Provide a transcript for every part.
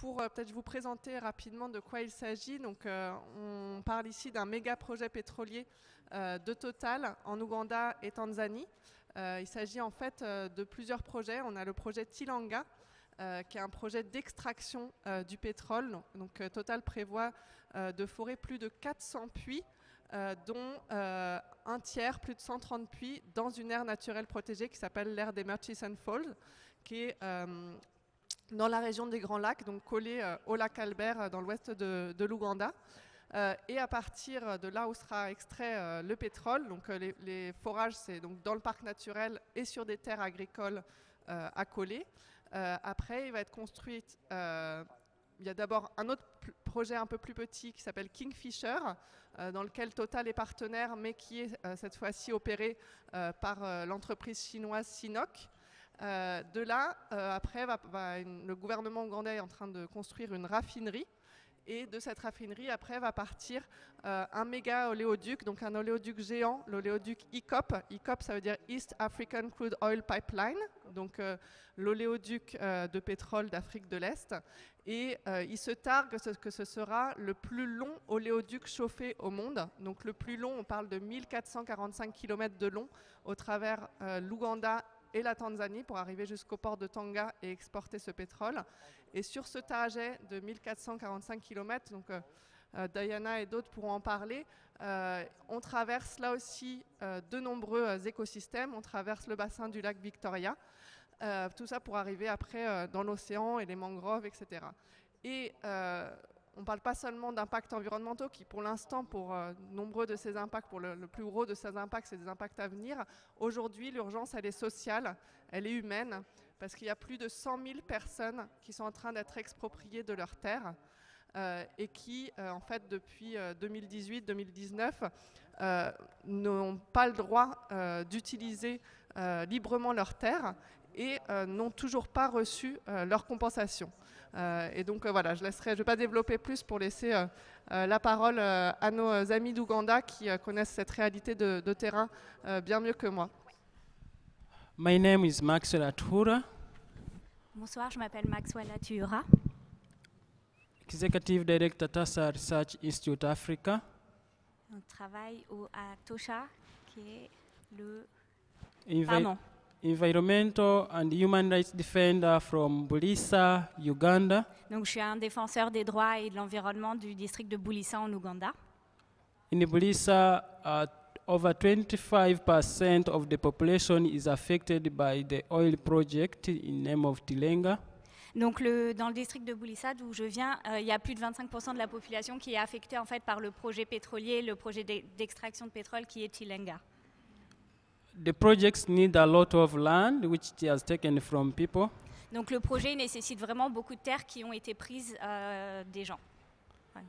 pour peut-être vous présenter rapidement de quoi il s'agit, on parle ici d'un méga projet pétrolier de Total en Ouganda et Tanzanie. Il s'agit en fait de plusieurs projets. On a le projet Tilanga, qui est un projet d'extraction du pétrole. Total prévoit de forer plus de 400 puits, dont un tiers, plus de 130 puits, dans une aire naturelle protégée qui s'appelle l'aire des Murchison Falls, qui est dans la région des Grands Lacs, donc collée au lac Albert dans l'ouest de l'Ouganda. Et à partir de là où sera extrait le pétrole, les forages, c'est donc dans le parc naturel et sur des terres agricoles accolées. Après, il va être construit. Il y a d'abord un autre projet un peu plus petit qui s'appelle Kingfisher, dans lequel Total est partenaire, mais qui est cette fois-ci opéré par l'entreprise chinoise Sinopec. De là, après, le gouvernement ougandais est en train de construire une raffinerie. Et de cette raffinerie, après, va partir un méga oléoduc, donc un oléoduc géant, l'oléoduc ICOP. ICOP, ça veut dire East African Crude Oil Pipeline, donc l'oléoduc de pétrole d'Afrique de l'Est. Et il se targue que ce sera le plus long oléoduc chauffé au monde. Donc le plus long, on parle de 1445 km de long au travers l'Ouganda et la Tanzanie pour arriver jusqu'au port de Tanga et exporter ce pétrole. Et sur ce trajet de 1445 km, Diana et d'autres pourront en parler, on traverse là aussi de nombreux écosystèmes. On traverse le bassin du lac Victoria, tout ça pour arriver après dans l'océan et les mangroves, etc. Et on ne parle pas seulement d'impacts environnementaux qui, pour l'instant, pour nombreux de ces impacts, pour le plus gros de ces impacts, c'est des impacts à venir. Aujourd'hui, l'urgence, elle est sociale, elle est humaine, parce qu'il y a plus de 100 000 personnes qui sont en train d'être expropriées de leurs terres et qui, en fait, depuis 2018-2019, n'ont pas le droit d'utiliser librement leurs terres et n'ont toujours pas reçu leur compensation. Et donc voilà, je ne vais pas développer plus pour laisser la parole à nos amis d'Ouganda qui connaissent cette réalité de terrain bien mieux que moi. My name is Maxwell Atura, Bonsoir, je m'appelle Maxwell Atura. Executive Director TASA Research Institute Africa. On travaille à TOSHA, qui est le Environmental and Human Rights Defender from Bulisa, Uganda. Donc, je suis un défenseur des droits et de l'environnement du district de Bulisa en Ouganda. In Bulisa, over 25% of the population is affected by the oil project in name of Tilenga. Donc, dans le district de Bulisa, d'où je viens, il y a plus de 25% de la population qui est affectée en fait par le projet pétrolier, le projet d'extraction de pétrole qui est Tilenga. The projects need a lot of land, which it has taken from people. Donc, le projet nécessite vraiment beaucoup de terres qui ont été prises des gens. Enfin,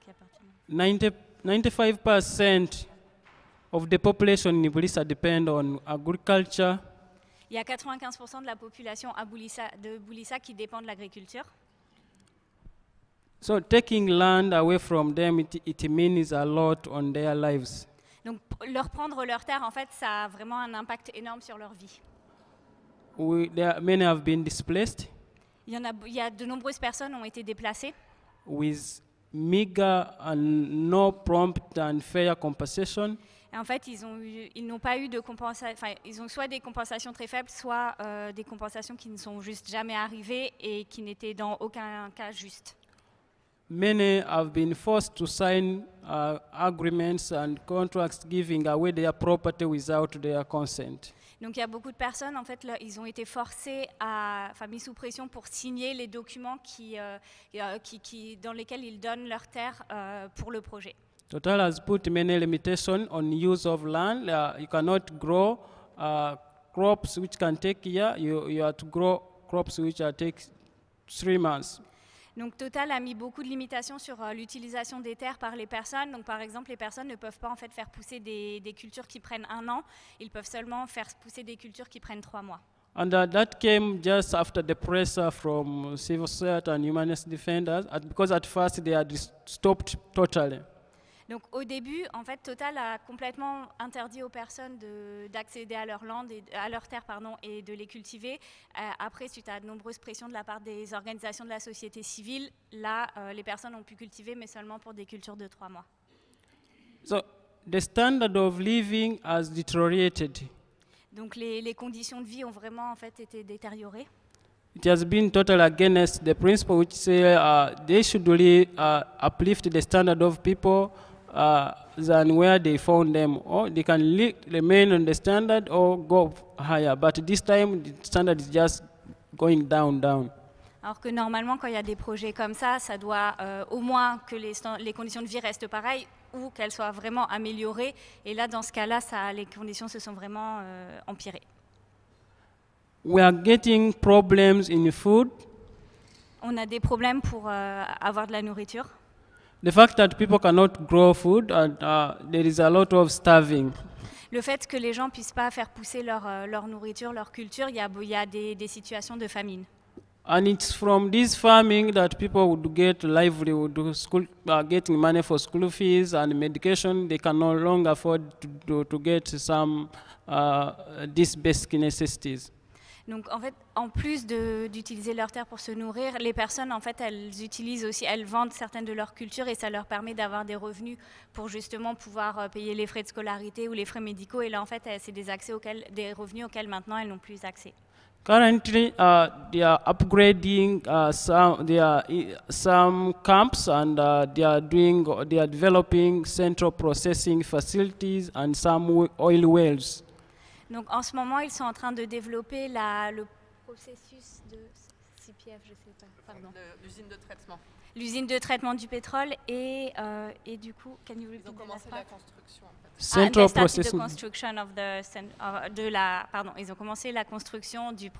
95% of the population in Bulisa depend on agriculture. Il y a 95% de la population de Bulisa qui dépend de l'agriculture. So taking land away from them, it means a lot on their lives. Donc leur prendre leur terre, en fait, ça a vraiment un impact énorme sur leur vie. Many have been displaced. Il y a de nombreuses personnes ont été déplacées. With meager and no prompt and fair compensation. Et en fait, ils n'ont pas eu de compensation. Enfin, ils ont soit des compensations très faibles, soit des compensations qui ne sont juste jamais arrivées et qui n'étaient dans aucun cas justes. Many have been forced to sign agreements and contracts giving away their property without their consent. Donc il y a beaucoup de personnes, en fait, là, ils ont été forcés mis sous pression pour signer les documents dans lesquels ils donnent leurs terres pour le projet. Total has put many limitations on use of land. You cannot grow crops which can take a year. You have to grow crops which take 3 months. Donc Total a mis beaucoup de limitations sur l'utilisation des terres par les personnes. Donc par exemple, les personnes ne peuvent pas en fait faire pousser des cultures qui prennent 1 an. Ils peuvent seulement faire pousser des cultures qui prennent 3 mois. And that came just after the pressure from civil society and human rights defenders, because at first they had stopped totally. Donc au début, en fait, Total a complètement interdit aux personnes d'accéder à leur land, à leurs terres, et de les cultiver. Après, suite à de nombreuses pressions de la part des organisations de la société civile, là, les personnes ont pu cultiver, mais seulement pour des cultures de 3 mois. So the standard of living has deteriorated. Donc les conditions de vie ont vraiment en fait été détériorées. It has been totally against the principle which say they should really uplift the standard of people than where they found them. Or they can remain on the standard or go higher. But this time, the standard is just going down, down. Alors que normalement, quand il y a des projets comme ça doit au moins que les conditions de vie restent pareilles ou qu'elles soient vraiment améliorées. Et là, dans ce cas-là, les conditions se sont vraiment empirées. We are getting problems in food. On a des problèmes pour avoir de la nourriture. The fact that people cannot grow food and there is a lot of starving. Le fait que les gens puissent pas faire pousser leur nourriture, leur culture, il y a des situations de famine. And it's from this farming that people would get livelihood, school, getting money for school fees and medication. They can no longer afford to get some these basic necessities. Donc en fait, en plus d'utiliser leurs terres pour se nourrir, les personnes en fait elles vendent certaines de leurs cultures et ça leur permet d'avoir des revenus pour justement pouvoir payer les frais de scolarité ou les frais médicaux. Et là en fait, c'est des revenus auxquels maintenant elles n'ont plus accès. Currently, they are upgrading some camps and they are developing central processing facilities and some oil wells. Donc en ce moment, ils sont en train de développer le processus de CPF, je sais pas, pardon. L'usine de traitement. L'usine de traitement du pétrole et du coup, ils ont commencé la construction. En fait. Central processing. Ils ont commencé la construction des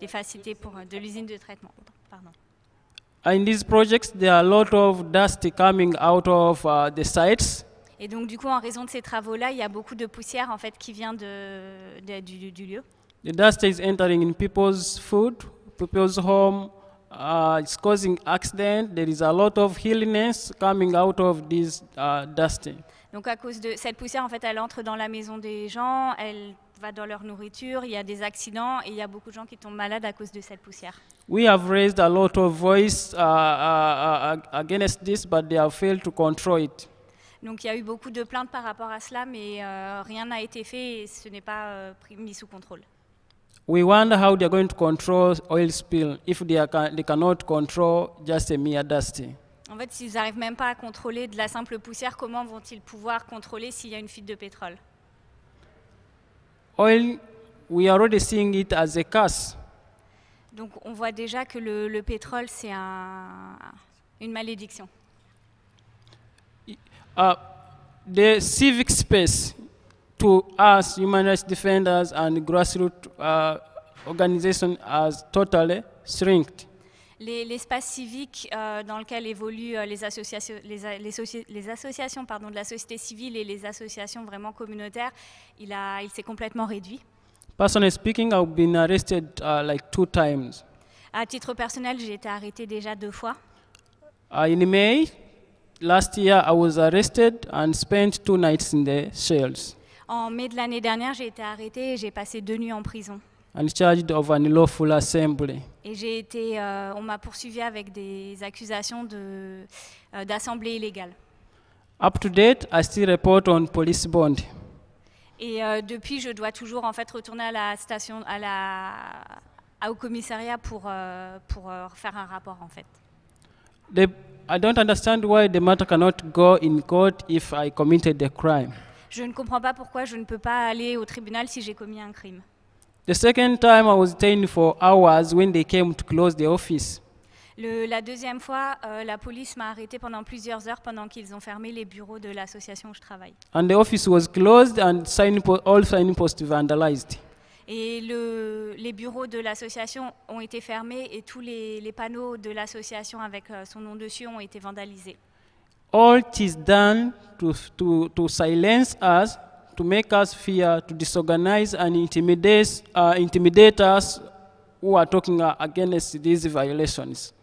facilités de l'usine de traitement. Pardon. In these projects, there are a lot of dust coming out of the sites. Et donc, du coup, en raison de ces travaux-là, il y a beaucoup de poussière en fait, qui vient du lieu. The dust is entering in people's food, people's home. It's causing accidents. There is a lot of illness coming out of this dusting. Donc, à cause de cette poussière, en fait, elle entre dans la maison des gens, elle va dans leur nourriture, il y a des accidents et il y a beaucoup de gens qui tombent malades à cause de cette poussière. We have raised a lot of voice against this, but they have failed to control it. Donc il y a eu beaucoup de plaintes par rapport à cela, mais rien n'a été fait et ce n'est pas mis sous contrôle. We wonder how they are going to control oil spill if they cannot control just a mere dust. En fait, s'ils n'arrivent même pas à contrôler de la simple poussière, comment vont-ils pouvoir contrôler s'il y a une fuite de pétrole? Oil, we are already seeing it as a curse. Donc on voit déjà que le pétrole, c'est une malédiction. The civic space to us, human rights defenders and grassroots organizations has totally shrinked. L'espace civique dans lequel évoluent les associations de la société civile et les associations vraiment communautaires, il s'est complètement réduit. Personally speaking, I've been arrested like 2 times. À titre personnel, j'ai été arrêtée déjà 2 fois. In May last year, I was arrested and spent 2 nights in the shells. En mai de l'année dernière, j'ai été arrêtée et j'ai passé 2 nuits en prison. And charged of an unlawful assembly. Et on m'a poursuivi avec des accusations d'assemblée illégale. Up to date, I still report on police bond. Et depuis, je dois toujours en fait retourner à la station, au commissariat pour faire un rapport en fait. I don't understand why the matter cannot go in court if I committed a crime. Je ne comprends pas pourquoi je ne peux pas aller au tribunal si j'ai commis un crime. The second time I was detained for hours when they came to close the office. La deuxième fois, la police m'a arrêté pendant plusieurs heures pendant qu'ils ont fermé les bureaux de l'association où je travaille. And the office was closed and all signposts vandalized. Et les bureaux de l'association ont été fermés et tous les panneaux de l'association avec son nom dessus ont été vandalisés. All it is done to silence us, to make us fear, to disorganize and intimidate us who are talking against these violations.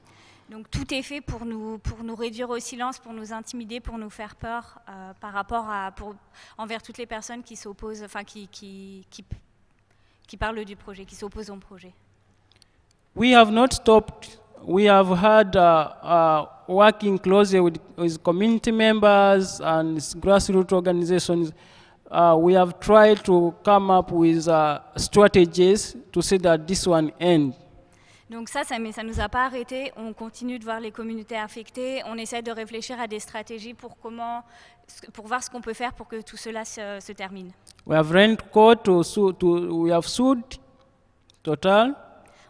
Donc tout est fait pour nous réduire au silence, pour nous intimider, pour nous faire peur par rapport envers toutes les personnes qui s'opposent, enfin qui parlent du projet, qui s'opposent au projet. We have not stopped. We have had working closely with community members and grassroots organizations. We have tried to come up with strategies to see that this one ends. Donc ça ne nous a pas arrêtés. On continue de voir les communautés affectées. On essaie de réfléchir à des stratégies pour voir ce qu'on peut faire pour que tout cela se termine. We have rent court we have sued Total.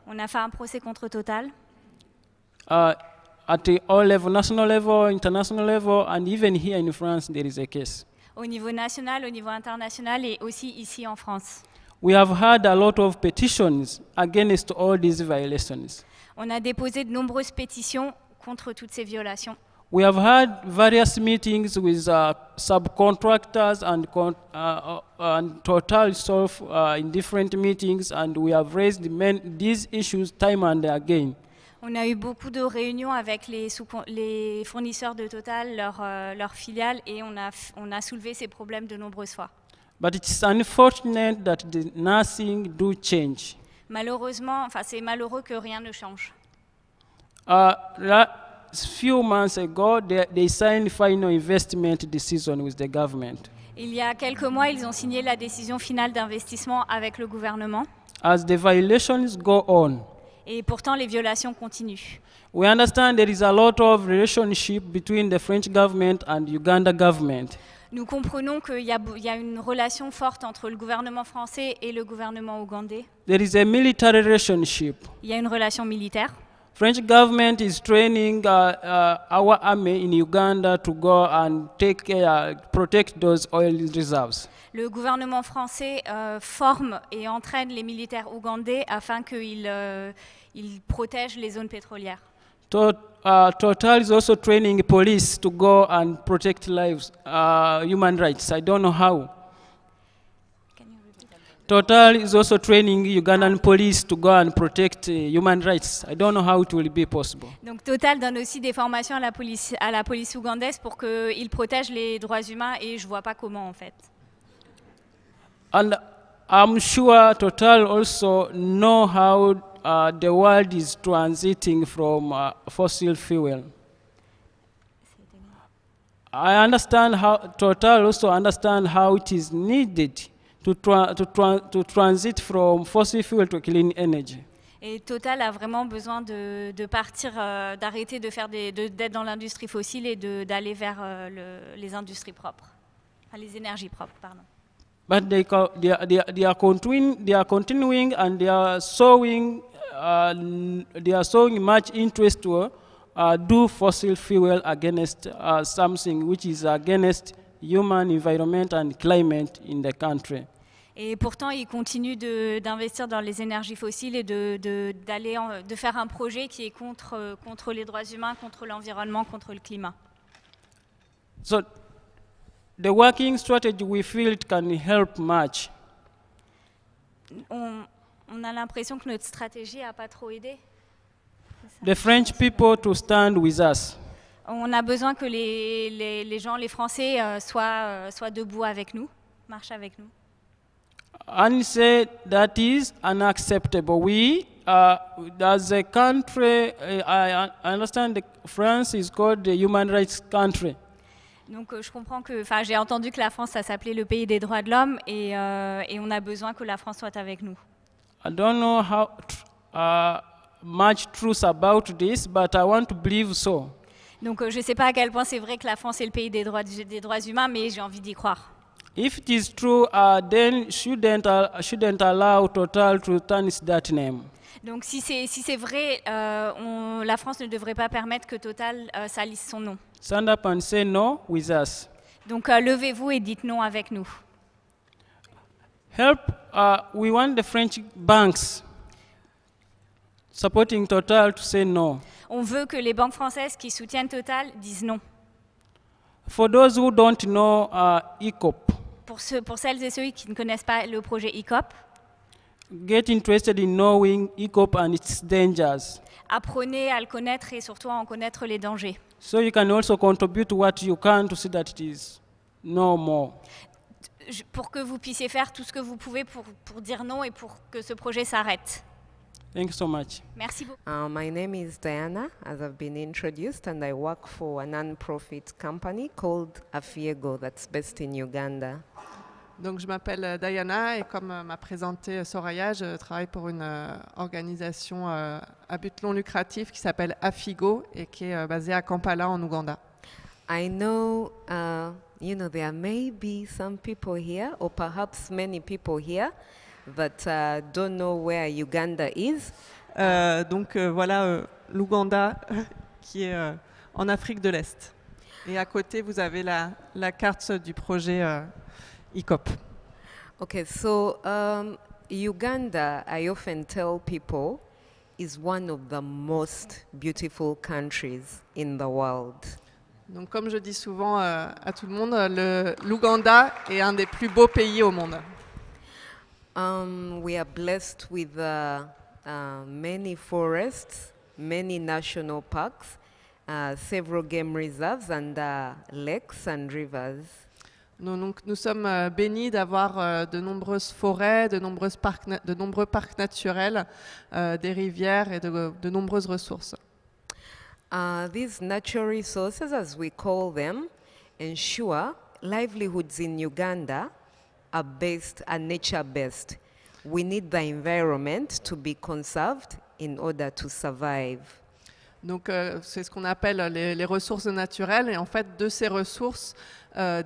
On a fait un procès contre Total. At all level, national level, international level, and even here in France, there is a case. Au niveau national, au niveau international et aussi ici en France. We have had a lot of petitions against all these violations. On a déposé de nombreuses pétitions contre toutes ces violations. We have had various meetings with subcontractors and Total itself in different meetings, and we have raised these issues time and again. On a eu beaucoup de réunions avec les fournisseurs de Total, leurs filiales, et on a soulevé ces problèmes de nombreuses fois. But it's unfortunate that nothing do change. Malheureusement, c'est malheureux que rien ne change. Few months ago, they signed final investment decision with the government. Il y a quelques mois, ils ont signé la décision finale d'investissement avec le gouvernement. As the violations go on, et pourtant les violations continuent. We understand there is a lot of relationship between the French government and Uganda government. Nous comprenons qu'il y a une relation forte entre le gouvernement français et le gouvernement ougandais. There is a military relationship. Il y a une relation militaire. French government is training our army in Uganda to go and protect those oil reserves. Le gouvernement français forme et entraîne les militaires ougandais afin qu'ils protègent les zones pétrolières. Total is also training police to go and protect lives, human rights. I don't know how. Total is also training Ugandan police to go and protect human rights. I don't know how it will be possible. Donc Total donne aussi des formations à la police ougandaise pour qu'ils protègent les droits humains et je vois pas comment en fait. And I'm sure Total also know how the world is transiting from fossil fuel. I understand how Total also understand how it is needed to transit from fossil fuel to clean energy. Et Total a vraiment besoin de partir, d'arrêter d'être dans l'industrie fossile et d'aller vers les industries propres, les énergies propres, pardon. But they are continuing and they are showing much interest to do fossil fuel against something which is against human environment and climate in the country. Et pourtant, ils continuent d'investir dans les énergies fossiles et de faire un projet qui est contre les droits humains, contre l'environnement, contre le climat. So, the working strategy we feel it can help much. On a l'impression que notre stratégie n'a pas trop aidé. The French people to stand with us. On a besoin que les gens, les Français, soient debout avec nous, marchent avec nous. And say that is unacceptable. We, as a country, I understand that France is called the human rights country. Donc je comprends j'ai entendu que la France, ça s'appelait le pays des droits de l'homme et on a besoin que la France soit avec nous. I don't know how much truth about this, but I want to believe so. Donc je ne sais pas à quel point c'est vrai que la France est le pays des droits humains, mais j'ai envie d'y croire. If it is true, then shouldn't allow Total to tarnish that name. Donc si c'est vrai, la France ne devrait pas permettre que Total salisse son nom. Stand up and say no with us. Donc levez-vous et dites non avec nous. Help, we want the French banks supporting Total to say no. On veut que les banques françaises qui soutiennent Total disent non. For those who don't know ECOP. Pour celles et ceux qui ne connaissent pas le projet ECOP. get interested in knowing ECOP and its dangers. Apprenez à le connaître et surtout à en connaître les dangers. So you can also contribute what you can to see that it is no more. Pour que vous puissiez faire tout ce que vous pouvez pour dire non et pour que ce projet s'arrête. Thank you so much. Merci beaucoup. My name is Diana, as I've been introduced, and I work for a non-profit company called Afiego that's based in Uganda. Donc je m'appelle Diana et comme m'a présenté Soraya, je travaille pour une organisation à but non lucratif qui s'appelle Afigo et qui est basée à Kampala en Ouganda. I know, there may be some people here, or perhaps many people here, that don't know where Uganda is. Donc voilà l'Ouganda qui est en Afrique de l'Est. Et à côté, vous avez la carte du projet ECOP. Okay, so Uganda, I often tell people, is one of the most beautiful countries in the world. Donc comme je dis souvent à tout le monde, l'Ouganda est un des plus beaux pays au monde. We are blessed with many forests, many national parks, several game reserves, and lakes and rivers. Nous sommes bénis d'avoir de nombreuses forêts, de nombreux parcs naturels, des rivières et de nombreuses ressources. These natural resources, as we call them, ensure livelihoods in Uganda are nature-based. We need the environment to be conserved in order to survive. Donc c'est ce qu'on appelle les ressources naturelles et en fait de ces ressources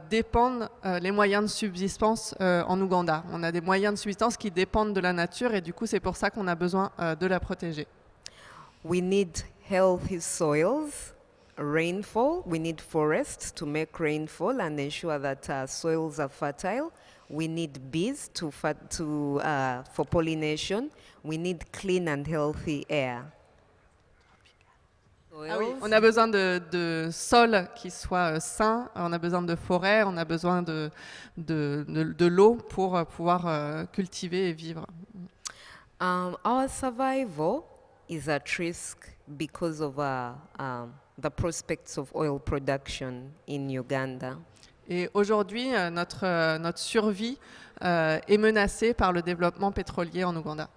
dépendent les moyens de subsistance en Ouganda. On a des moyens de subsistance qui dépendent de la nature et du coup c'est pour ça qu'on a besoin de la protéger. We need healthy soils, rainfall. We need forests to make rainfall and ensure that soils are fertile. We need bees for pollination. We need clean and healthy air. Ah oui, on a besoin de sols qui soient sains, on a besoin de forêts, on a besoin de l'eau pour pouvoir cultiver et vivre. Our survival is at risk because of the prospects of oil production in Uganda. Et aujourd'hui, notre survie est menacée par le développement pétrolier en Ouganda.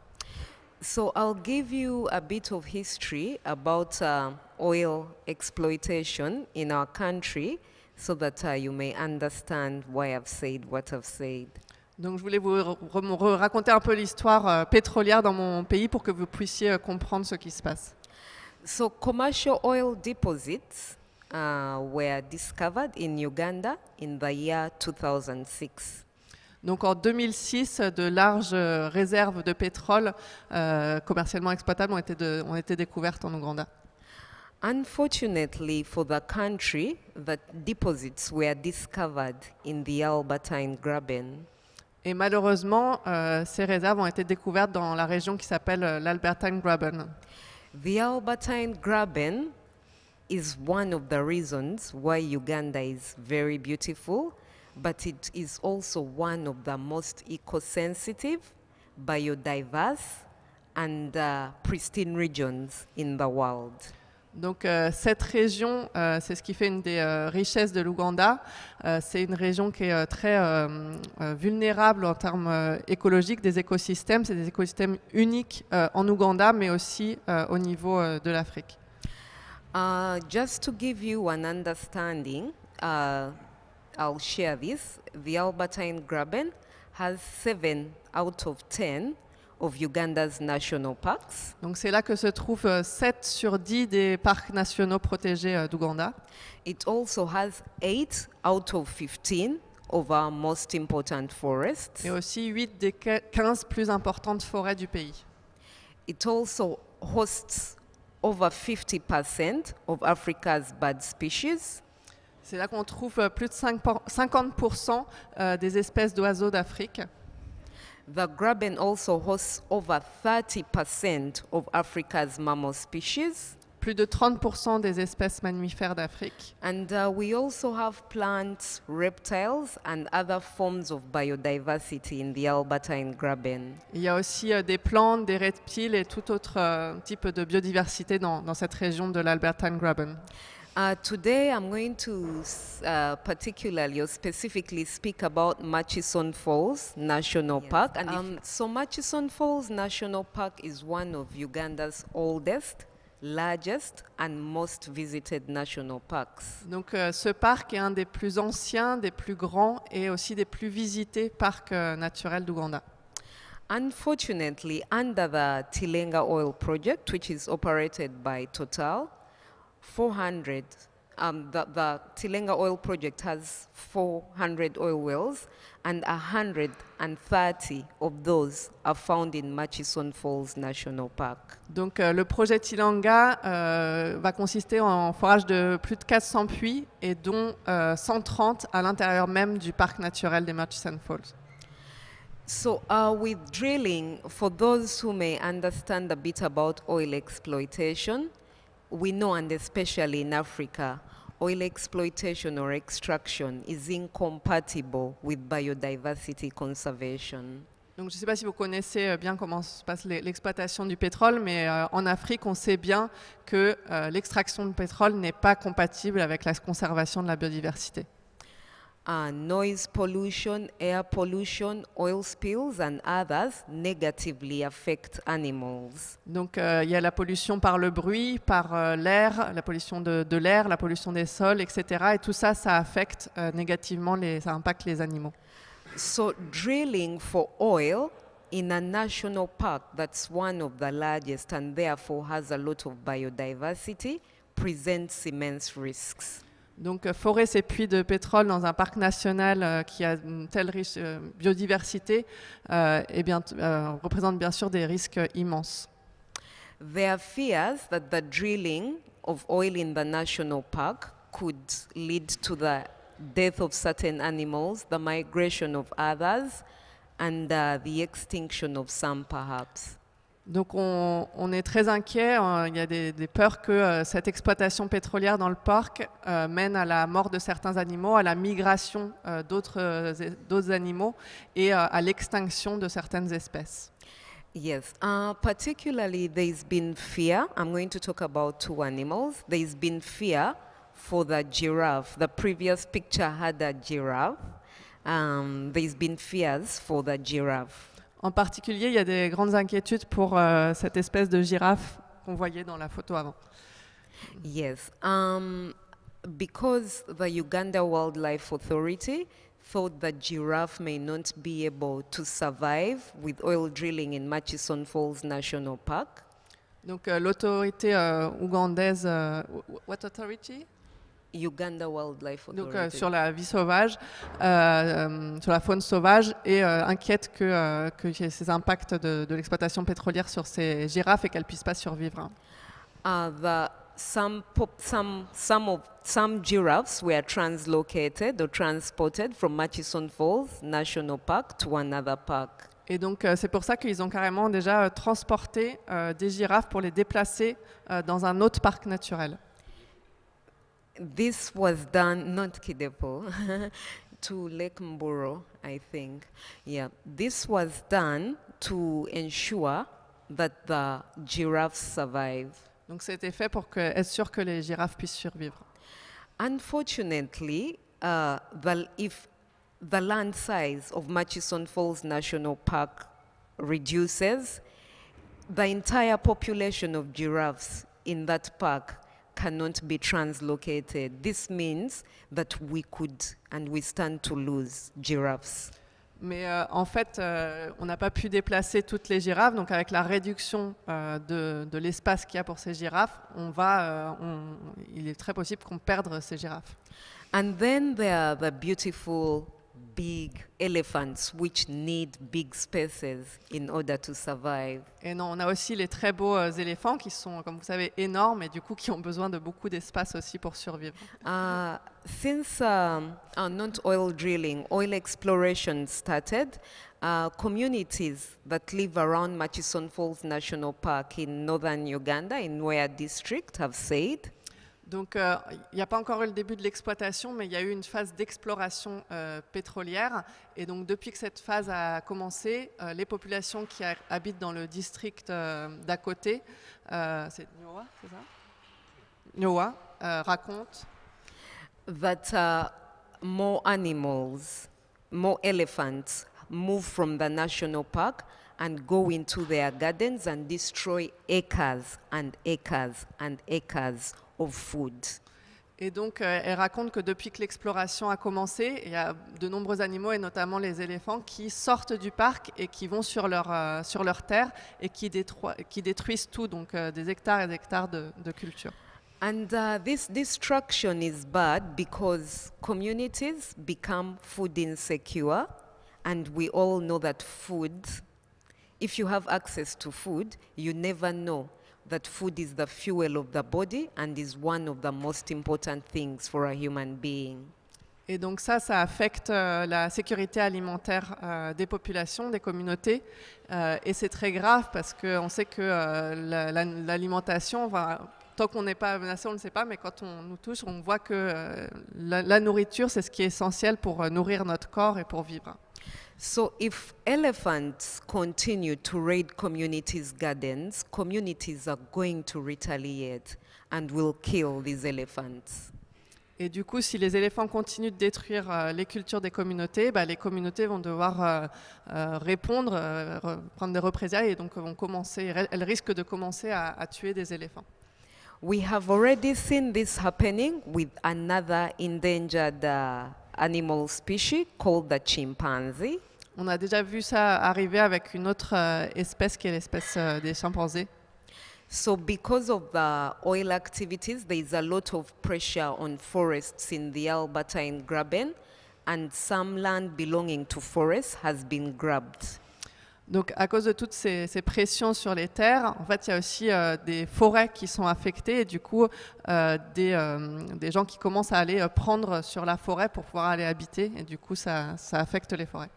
So I'll give you a bit of history about oil exploitation in our country so that you may understand why I've said what I've said. Donc je voulais vous raconter un peu l'histoire pétrolière dans mon pays pour que vous puissiez comprendre ce qui se passe. So commercial oil deposits were discovered in Uganda in the year 2006. Donc en 2006, de larges réserves de pétrole commercialement exploitables ont été découvertes en Ouganda. Unfortunately for the country, the deposits were discovered in the Albertine Graben. Et malheureusement, ces réserves ont été découvertes dans la région qui s'appelle l'Albertine Graben. The Albertine Graben is one of the reasons why Uganda is very beautiful, but it is also one of the most eco-sensitive, biodiverse, and pristine regions in the world. Donc cette région, c'est ce qui fait une des richesses de l'Ouganda. C'est une région qui est très vulnérable en termes écologiques, des écosystèmes. C'est des écosystèmes uniques en Ouganda, mais aussi au niveau de l'Afrique. Just to give you an understanding, I'll share this. The Albertine Graben has 7 out of 10 of Uganda's national parks. Donc c'est là que se trouvent 7 sur 10 des parcs nationaux protégés d'Ouganda. It also has 8 out of 15 of our most important forests. Et aussi 8 des 15 plus importantes forêts du pays. It also hosts over 50% of Africa's bird species. C'est là qu'on trouve plus de 50% des espèces d'oiseaux d'Afrique. The Graben also hosts over 30% of Africa's mammal species. plus de 30% des espèces mammifères d'Afrique. And we also have plants, reptiles, and other forms of biodiversity in the Albertine Graben. Il y a aussi des plantes, des reptiles et tout autre type de biodiversité dans cette région de l'Albertine Graben. Today I'm going to particularly or specifically speak about Murchison Falls National Park. And so Murchison Falls National Park is one of Uganda's oldest, largest and most visited national parks. Donc ce parc est un des plus anciens, des plus grands et aussi des plus visités parcs naturels d'Ouganda. Unfortunately, under the Tilenga Oil Project, which is operated by Total, the Tilenga Oil Project has 400 oil wells, and 130 of those are found in Murchison Falls National Park. Donc le projet Tilanga va consister en forage de plus de 400 puits et dont 130 à l'intérieur même du parc naturel des Murchison Falls. So with drilling, for those who may understand a bit about oil exploitation, we know, and especially in Africa, oil exploitation or extraction is incompatible with biodiversity conservation. Donc je ne sais pas si vous connaissez bien comment se passe l'exploitation du pétrole, mais en Afrique, on sait bien que l'extraction de pétrole n'est pas compatible avec la conservation de la biodiversité. Noise pollution, air pollution, oil spills and others negatively affect animals. Donc il y a la pollution par le bruit, par l'air, la pollution de l'air, la pollution des sols, etc. Et tout ça, ça affecte négativement, ça impacte les animaux. So drilling for oil in a national park that's one of the largest and therefore has a lot of biodiversity presents immense risks. Donc forer ces puits de pétrole dans un parc national qui a une telle riche biodiversité représente bien sûr des risques immenses. There are fears that the drilling of oil in the national park could lead to the death of certain animals, the migration of others, and the extinction of some perhaps. Donc on est très inquiet, il y a des peurs que cette exploitation pétrolière dans le parc mène à la mort de certains animaux, à la migration d'autres animaux et à l'extinction de certaines espèces. Yes, particularly there's been fear. I'm going to talk about two animals. There's been fear for the giraffe. The previous picture had a giraffe. There's been fears for the giraffe. En particulier, il y a des grandes inquiétudes pour cette espèce de girafe qu'on voyait dans la photo avant. Yes, because the Uganda Wildlife Authority thought that giraffe may not be able to survive with oil drilling in Murchison Falls National Park. Donc l'autorité ougandaise, what authority? Uganda Wildlife Authority. Donc sur la vie sauvage, sur la faune sauvage, et inquiète qu'il y ait ces impacts de l'exploitation pétrolière sur ces girafes et qu'elles ne puissent pas survivre. Some giraffes were translocated or transported from Murchison Falls National Park to another park. Et donc c'est pour ça qu'ils ont carrément déjà transporté des girafes pour les déplacer dans un autre parc naturel. This was done, not Kidepo, to Lake Mburo, I think. Yeah, this was done to ensure that the giraffes survive. Donc c'était fait pour être sûr que les girafes puissent survivre. Unfortunately, if the land size of Murchison Falls National Park reduces, the entire population of giraffes in that park cannot be translocated. This means that we stand to lose giraffes. Mais en fait, on n'a pas pu déplacer toutes les girafes, donc avec la réduction de l'espace qu'il y a pour ces girafes, il est très possible qu'on perde ces girafes. And then there are the beautiful big elephants which need big spaces in order to survive. Et non, on a aussi les très beaux éléphants qui sont, comme vous savez, énormes et du coup qui ont besoin de beaucoup d'espace aussi pour survivre. Since not oil drilling, oil exploration started, communities that live around Murchison Falls National Park in northern Uganda, in Mwea district, have said Donc, il n'y a pas encore eu le début de l'exploitation, mais il y a eu une phase d'exploration pétrolière. Et donc, depuis que cette phase a commencé, les populations qui habitent dans le district d'à côté, c'est Nyoa, c'est ça? Nyoa, racontent that more animals, more elephants move from the national park and go into their gardens and destroy acres and acres and acres of food. Et donc, elle raconte que depuis que l'exploration a commencé, il y a de nombreux animaux, et notamment les éléphants, qui sortent du parc et qui vont sur leur terre et qui détruisent tout, donc des hectares et des hectares de culture. And this destruction is bad because communities become food insecure, and we all know that food, if you have access to food, you never know that food is the fuel of the body and is one of the most important things for a human being. Et donc ça affecte la sécurité alimentaire des populations, des communautés. Et c'est très grave parce qu'on sait que l'alimentation, tant qu'on n'est pas menacé, on ne le sait pas, mais quand on nous touche, on voit que la nourriture, c'est ce qui est essentiel pour nourrir notre corps et pour vivre. So if elephants continue to raid communities' gardens, communities are going to retaliate and will kill these elephants. Et du coup, si les éléphants continuent de détruire les cultures des communautés, les communautés vont devoir répondre, prendre des représailles, et donc elles risquent de commencer à tuer des éléphants. We have already seen this happening with another endangered animal species called the chimpanzee. On a déjà vu ça arriver avec une autre espèce qui est l'espèce des chimpanzés. So because of the oil activities, there is a lot of pressure on forests in the Albertine Graben, and some land belonging to forests has been grabbed. Donc à cause de toutes ces pressions sur les terres, en fait, il y a aussi des forêts qui sont affectées, et du coup des gens qui commencent à aller prendre sur la forêt pour pouvoir aller habiter, et du coup ça affecte les forêts.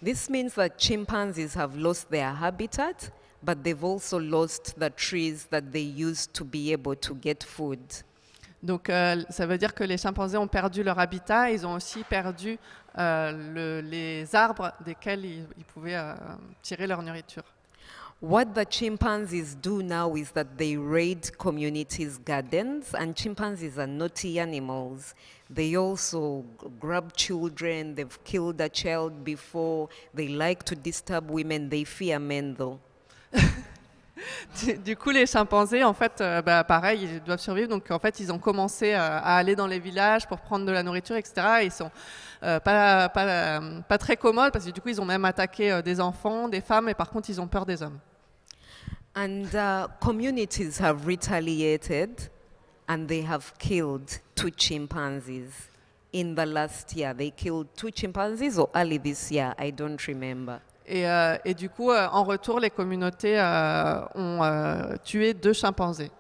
This means that chimpanzees have lost their habitat, but they've also lost the trees that they used to be able to get food. Donc ça veut dire que les chimpanzés ont perdu leur habitat, ils ont aussi perdu les arbres desquels ils pouvaient tirer leur nourriture. What the chimpanzees do now is that they raid communities' gardens, and chimpanzees are naughty animals. They also grab children, they've killed a child before, they like to disturb women, they fear men though. Du coup, les chimpanzés, en fait, pareil, ils doivent survivre. Donc, en fait, ils ont commencé à aller dans les villages pour prendre de la nourriture, etc. Et ils sont pas très commodes parce que du coup, ils ont même attaqué des enfants, des femmes, et par contre, ils ont peur des hommes. And communities have retaliated, and they have killed 2 chimpanzees in the last year. They killed 2 chimpanzees, or early this year, I don't remember. Et du coup, en retour, les communautés ont tué 2 chimpanzés,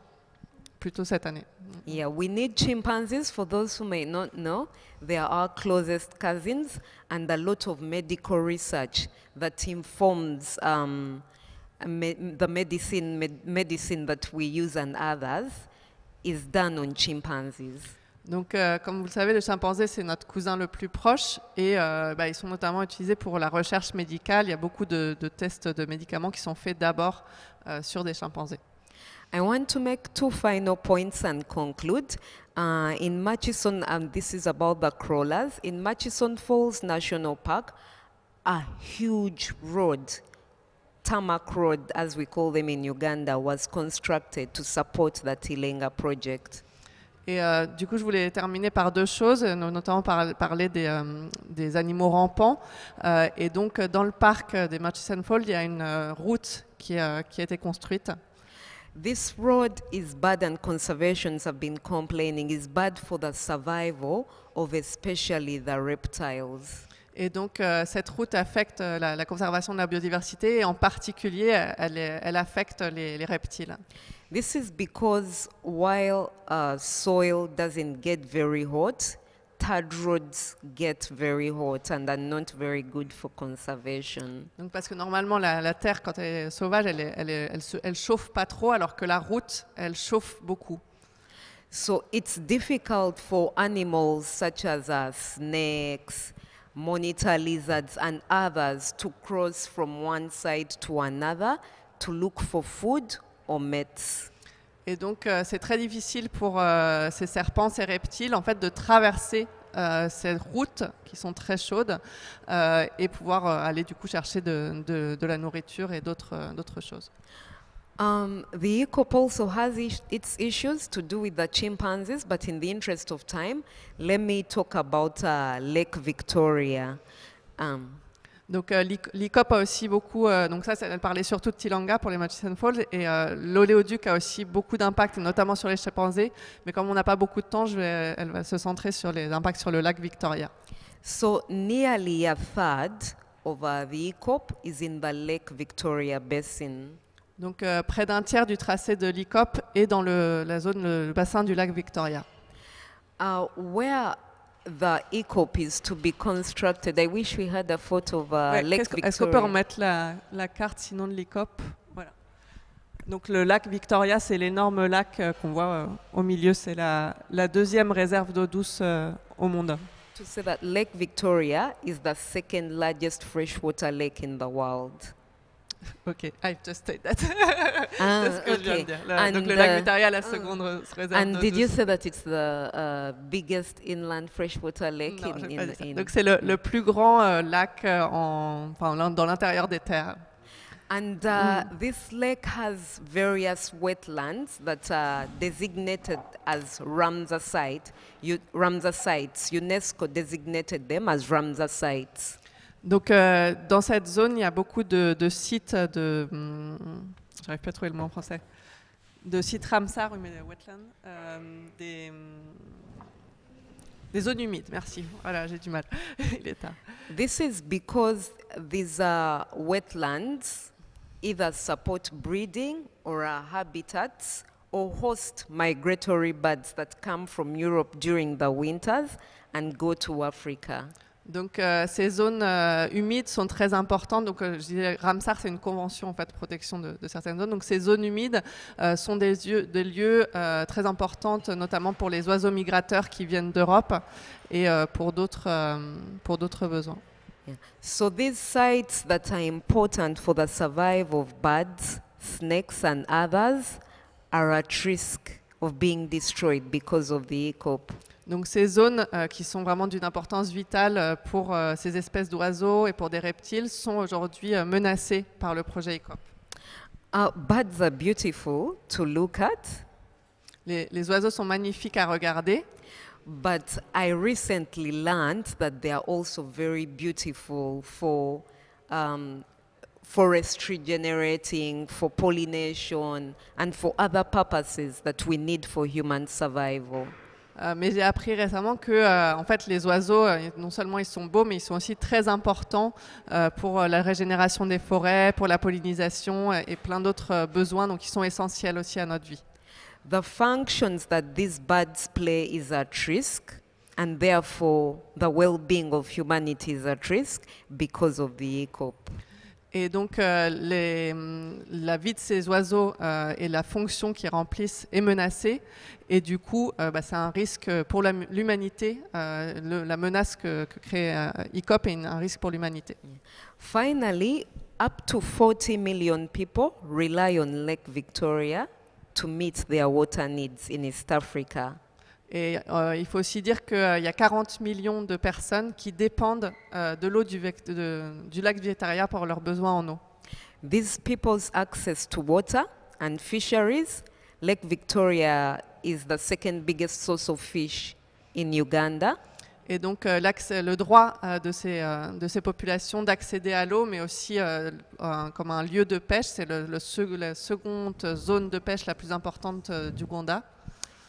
plutôt cette année. Yeah, we need chimpanzees. For those who may not know, they are our closest cousins, and a lot of medical research that informs the medicine that we use and others is done on chimpanzees. Donc, comme vous le savez, le chimpanzé, c'est notre cousin le plus proche, et ils sont notamment utilisés pour la recherche médicale. Il y a beaucoup de tests de médicaments qui sont faits d'abord sur des chimpanzés. I want to make 2 final points and conclude. In Murchison, and this is about the crawlers, in Murchison Falls National Park, a huge road, tarmac road as we call them in Uganda, was constructed to support the Tilenga project. Et du coup, je voulais terminer par 2 choses, notamment parler des animaux rampants. Et donc, dans le parc des Murchison Falls, il y a une route qui a été construite. This road is bad, and conservations have been complaining, is bad for the survival of especially the reptiles. Et donc, cette route affecte la conservation de la biodiversité, et en particulier, elle affecte les reptiles. This is because while soil doesn't get very hot, untarred roads get very hot and are not very good for conservation. Donc parce que normalement la terre quand elle est sauvage, elle chauffe pas trop, alors que la route, elle chauffe beaucoup. So it's difficult for animals such as snakes, monitor lizards, and others to cross from one side to another to look for food or mates. Et donc c'est très difficile pour ces serpents, ces reptiles, en fait, de traverser ces routes qui sont très chaudes et pouvoir aller du coup chercher de la nourriture et d'autres choses. The ECOP also has its issues to do with the chimpanzees, but in the interest of time, let me talk about Lake Victoria. Donc l'ICOP a aussi beaucoup, donc ça elle parlait surtout de Tilanga pour les Murchison Falls, et l'oléoduc a aussi beaucoup d'impact, notamment sur les chimpanzés, mais comme on n'a pas beaucoup de temps, elle va se centrer sur les impacts sur le lac Victoria. So nearly a third of the ECOP is in the Lake Victoria Basin. Donc près d'un tiers du tracé de l'ICOP est dans la zone, le bassin du lac Victoria. Where the ECOP is to be constructed, I wish we had a photo of Ouais, Lake est-ce qu'on peut Victoria. remettre la carte sinon de l'ICOP? Voilà. Donc le lac Victoria, c'est l'énorme lac qu'on voit au milieu, c'est la deuxième réserve d'eau douce au monde. To say that Lake Victoria is the second largest freshwater lake in the world. Ok, I've just said that. Ah, C'est ce que je viens de okay. dire. And, Donc le lac Victoria, la seconde réserve And d'eau did you douce. say that it's the biggest inland freshwater lake Non, j'ai pas dit ça. in Donc c'est le plus grand lac dans l'intérieur des terres. And this lake has various wetlands that are designated as Ramsar sites. UNESCO designated them as Ramsar sites. Donc dans cette zone, il y a beaucoup de sites de... j'arrive pas à trouver le mot en français. De sites Ramsar, oui, mais wetlands, des zones humides, merci. Voilà, j'ai du mal. Il est tard. This is because these wetlands either support breeding or are habitats or host migratory birds that come from Europe during the winters and go to Africa. Donc ces zones humides sont très importantes. Donc je disais, Ramsar, c'est une convention en fait de protection de certaines zones. Donc ces zones humides sont des lieux très importants, notamment pour les oiseaux migrateurs qui viennent d'Europe et pour d'autres besoins. Yeah. So these sites that are important for the survival of birds, snakes, and others are at risk of being destroyed because of the ECOP. Donc ces zones qui sont vraiment d'une importance vitale pour ces espèces d'oiseaux et pour des reptiles sont aujourd'hui menacées par le projet ECOP. Birds are beautiful to look at, Les oiseaux sont magnifiques à regarder, but I recently learned that they are also very beautiful for forestry generating, for pollination, and for other purposes that we need for human survival. mais j'ai appris récemment que en fait, les oiseaux, non seulement ils sont beaux, mais ils sont aussi très importants pour la régénération des forêts, pour la pollinisation et plein d'autres besoins, donc ils sont essentiels aussi à notre vie. The functions that these birds play is at risk, and therefore the well-being of humanity is at risk because of the ECOP. Et donc la vie de ces oiseaux et la fonction qu'ils remplissent est menacée, et du coup c'est un risque pour l'humanité, la menace que crée ECOP est un risque pour l'humanité. Finally, up to 40 million people rely on Lake Victoria to meet their water needs in East Africa. Et il faut aussi dire qu'il y a 40 millions de personnes qui dépendent de l'eau du lac Victoria pour leurs besoins en eau. These people's access to water and fisheries, Lake Victoria is the second biggest source of fish in Uganda. Et donc le droit de ces populations d'accéder à l'eau, mais aussi comme un lieu de pêche, c'est la seconde zone de pêche la plus importante du Ouganda,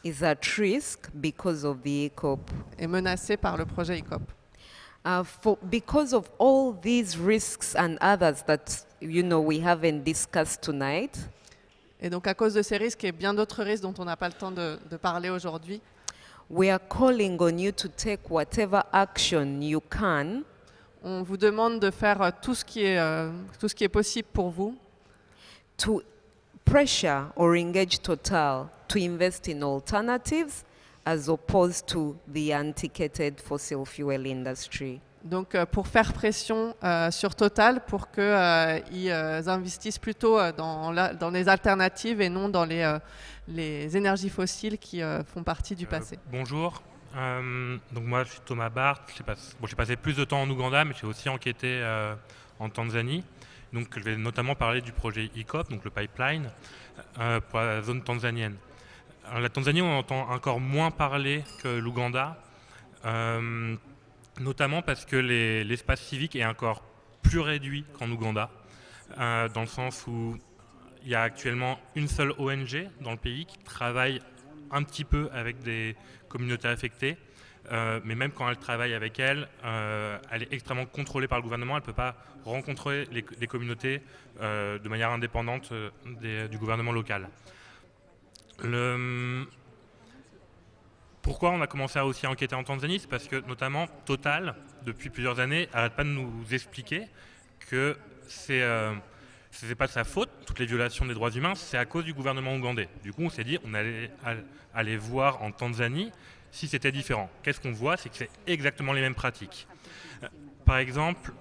Is at risk because of the ECOP. est menacé par le projet ECOP. Because of all these risks and others that we haven't discussed tonight, Et donc à cause de ces risques et bien d'autres risques dont on n'a pas le temps de parler aujourd'hui, We are calling on you to take whatever action you can On vous demande de faire tout ce qui est possible pour vous, to pressure or engage Total to invest in alternatives as opposed to the unticketed fossil fuel industry. donc pour faire pression sur Total pour qu'ils investissent plutôt dans les alternatives et non dans les énergies fossiles qui font partie du passé. Bonjour, donc moi je suis Thomas Barth, j'ai passé plus de temps en Ouganda mais j'ai aussi enquêté en Tanzanie. Donc je vais notamment parler du projet EACOP, donc le pipeline, pour la zone tanzanienne. Alors, la Tanzanie, on entend encore moins parler que l'Ouganda, notamment parce que l'espace civique est encore plus réduit qu'en Ouganda, dans le sens où il y a actuellement une seule ONG dans le pays qui travaille un petit peu avec des communautés affectées, mais même quand elle travaille avec elle est extrêmement contrôlée par le gouvernement, elle ne peut pas rencontrer les communautés de manière indépendante du gouvernement local. Pourquoi on a commencé à aussi enquêter en Tanzanie? C'est parce que notamment Total, depuis plusieurs années, n'arrête pas de nous expliquer que ce n'est pas de sa faute, toutes les violations des droits humains, c'est à cause du gouvernement ougandais. Du coup, on s'est dit, on allait aller voir en Tanzanie si c'était différent. Qu'est-ce qu'on voit? C'est que c'est exactement les mêmes pratiques. Par exemple,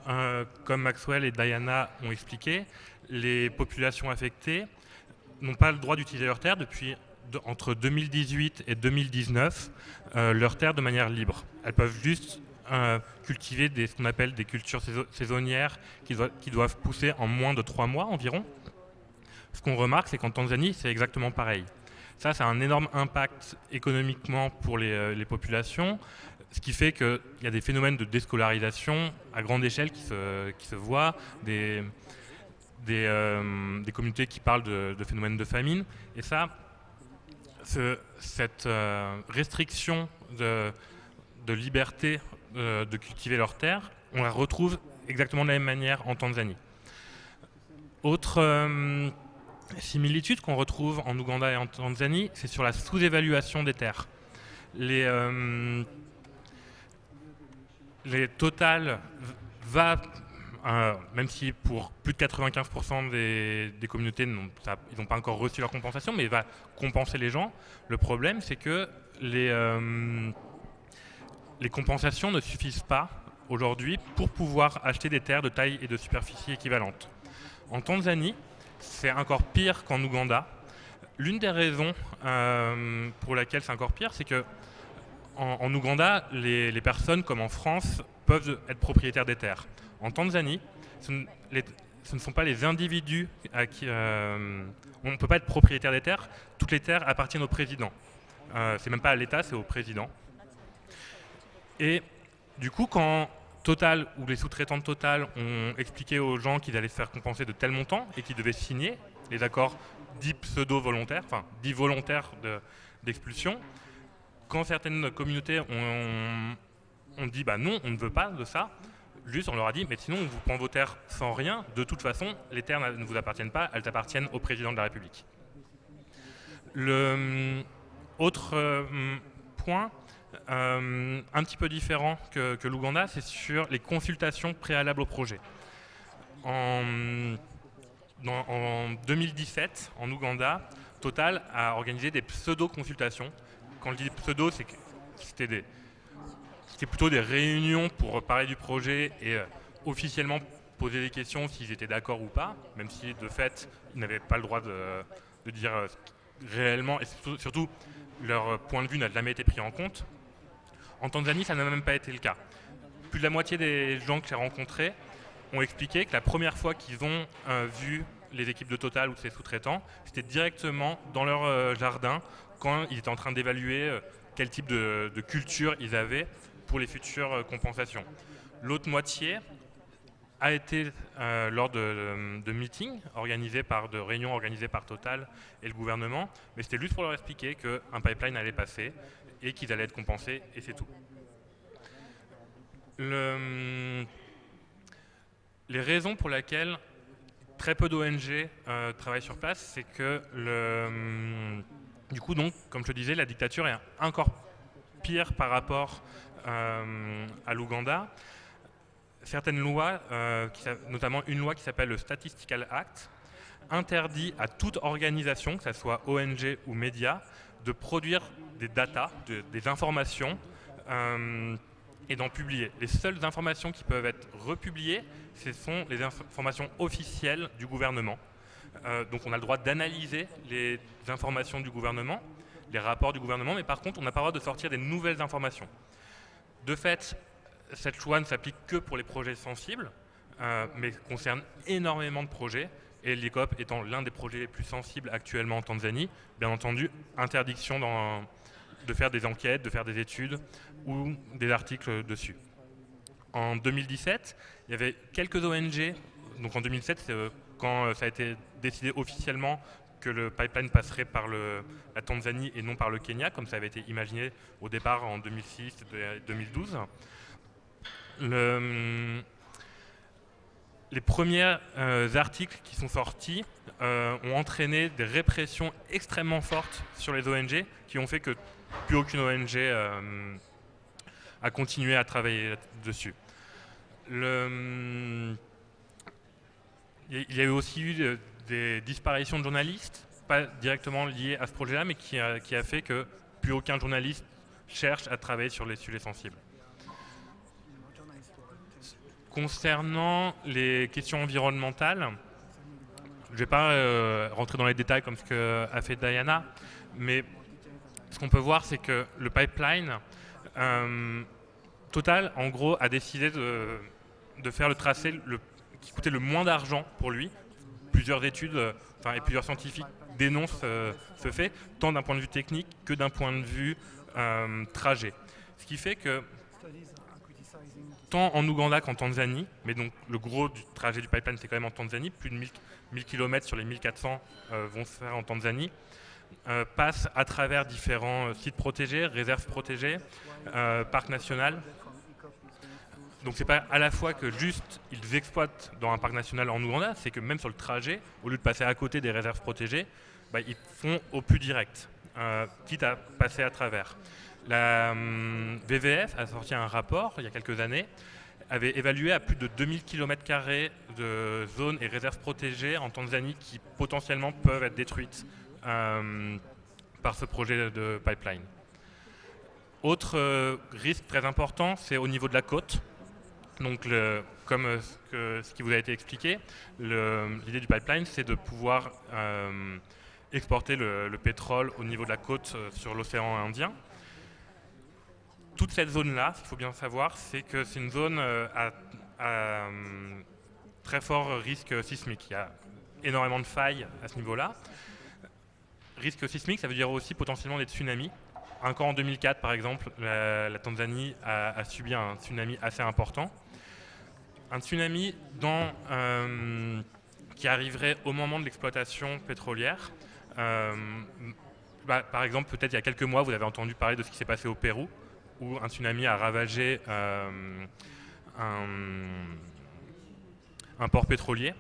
comme Maxwell et Diana ont expliqué, les populations affectées n'ont pas le droit d'utiliser leurs terres depuis entre 2018 et 2019, leurs terres de manière libre. Elles peuvent juste cultiver ce qu'on appelle des cultures saisonnières qui doivent pousser en moins de 3 mois environ. Ce qu'on remarque, c'est qu'en Tanzanie, c'est exactement pareil. Ça a un énorme impact économiquement pour les populations, ce qui fait qu'il y a des phénomènes de déscolarisation à grande échelle qui se voient, des communautés qui parlent de phénomènes de famine. Et ça, cette restriction de liberté de cultiver leurs terres, on la retrouve exactement de la même manière en Tanzanie. Autre similitude qu'on retrouve en Ouganda et en Tanzanie, c'est sur la sous-évaluation des terres. Les Total même si pour plus de 95% des communautés, ils n'ont pas encore reçu leur compensation, mais va compenser les gens. Le problème, c'est que les compensations ne suffisent pas aujourd'hui pour pouvoir acheter des terres de taille et de superficie équivalentes. En Tanzanie, c'est encore pire qu'en Ouganda. L'une des raisons pour laquelle c'est encore pire, c'est que en Ouganda, les personnes, comme en France, peuvent être propriétaires des terres. En Tanzanie, ce ne sont pas les individus à qui... on ne peut pas être propriétaire des terres. Toutes les terres appartiennent au président. C'est même pas à l'État, c'est au président. Et du coup, quand Total ou les sous-traitants de Total ont expliqué aux gens qu'ils allaient se faire compenser de tel montant et qu'ils devaient signer les accords dits pseudo-volontaires, enfin dits volontaires d'expulsion, quand certaines communautés ont dit bah non, on ne veut pas de ça, juste on leur a dit mais sinon on vous prend vos terres sans rien, de toute façon les terres ne vous appartiennent pas, elles appartiennent au président de la République. Autre point un petit peu différent que l'Ouganda, c'est sur les consultations préalables au projet. En 2017, en Ouganda, Total a organisé des pseudo-consultations. Quand je dis pseudo, c'est que c'était plutôt des réunions pour parler du projet et officiellement poser des questions s'ils étaient d'accord ou pas, même si de fait, ils n'avaient pas le droit de dire réellement, et surtout, leur point de vue n'a jamais été pris en compte. En Tanzanie, ça n'a même pas été le cas. Plus de la moitié des gens que j'ai rencontrés ont expliqué que la première fois qu'ils ont vu les équipes de Total ou de ses sous-traitants, c'était directement dans leur jardin quand ils étaient en train d'évaluer quel type de culture ils avaient pour les futures compensations. L'autre moitié a été lors de meetings organisés de réunions organisées par Total et le gouvernement, mais c'était juste pour leur expliquer qu'un pipeline allait passer et qu'ils allaient être compensés, et c'est tout. Les raisons pour lesquelles très peu d'ONG travaillent sur place, c'est que du coup, donc, comme je le disais, la dictature est encore pire par rapport à l'Ouganda. Certaines lois, notamment une loi qui s'appelle le Statistical Act, interdit à toute organisation, que ce soit ONG ou média, de produire des data, des informations et d'en publier. Les seules informations qui peuvent être republiées, ce sont les informations officielles du gouvernement. Donc on a le droit d'analyser les informations du gouvernement, les rapports du gouvernement, mais par contre on n'a pas le droit de sortir des nouvelles informations. De fait, cette loi ne s'applique que pour les projets sensibles, mais concerne énormément de projets, et l'ICOP étant l'un des projets les plus sensibles actuellement en Tanzanie, bien entendu, interdiction de faire des enquêtes, de faire des études ou des articles dessus. En 2017, il y avait quelques ONG, donc en 2007, c'est quand ça a été décidé officiellement que le pipeline passerait par la Tanzanie et non par le Kenya, comme ça avait été imaginé au départ en 2006 et 2012. Les premiers articles qui sont sortis ont entraîné des répressions extrêmement fortes sur les ONG qui ont fait que plus aucune ONG a continué à travailler dessus. Il y a eu aussi eu des disparitions de journalistes, pas directement liées à ce projet-là, mais qui a fait que plus aucun journaliste cherche à travailler sur les sujets sensibles. Concernant les questions environnementales, je ne vais pas rentrer dans les détails comme ce qu'a fait Diana, mais ce qu'on peut voir, c'est que le pipeline, Total, en gros, a décidé de faire le tracé qui coûtait le moins d'argent pour lui. Plusieurs études et plusieurs scientifiques dénoncent ce fait, tant d'un point de vue technique que d'un point de vue trajet. Ce qui fait que tant en Ouganda qu'en Tanzanie, mais donc le gros du trajet du pipeline c'est quand même en Tanzanie, plus de 1000 km sur les 1400 vont se faire en Tanzanie, passent à travers différents sites protégés, réserves protégées, parcs nationaux. Donc c'est pas à la fois que juste ils exploitent dans un parc national en Ouganda, c'est que même sur le trajet, au lieu de passer à côté des réserves protégées, ils font au plus direct, quitte à passer à travers. La WWF a sorti un rapport il y a quelques années, avait évalué à plus de 2000 km² de zones et réserves protégées en Tanzanie qui potentiellement peuvent être détruites par ce projet de pipeline. Autre risque très important, c'est au niveau de la côte. Donc, comme ce qui vous a été expliqué, l'idée du pipeline, c'est de pouvoir exporter le pétrole au niveau de la côte sur l'océan Indien. Toute cette zone-là, ce qu'il faut bien savoir, c'est que c'est une zone à très fort risque sismique. Il y a énormément de failles à ce niveau-là. Risque sismique, ça veut dire aussi potentiellement des tsunamis. Encore en 2004, par exemple, la Tanzanie a subi un tsunami assez important. Un tsunami qui arriverait au moment de l'exploitation pétrolière. Par exemple, peut-être il y a quelques mois, vous avez entendu parler de ce qui s'est passé au Pérou, où un tsunami a ravagé un port pétrolier.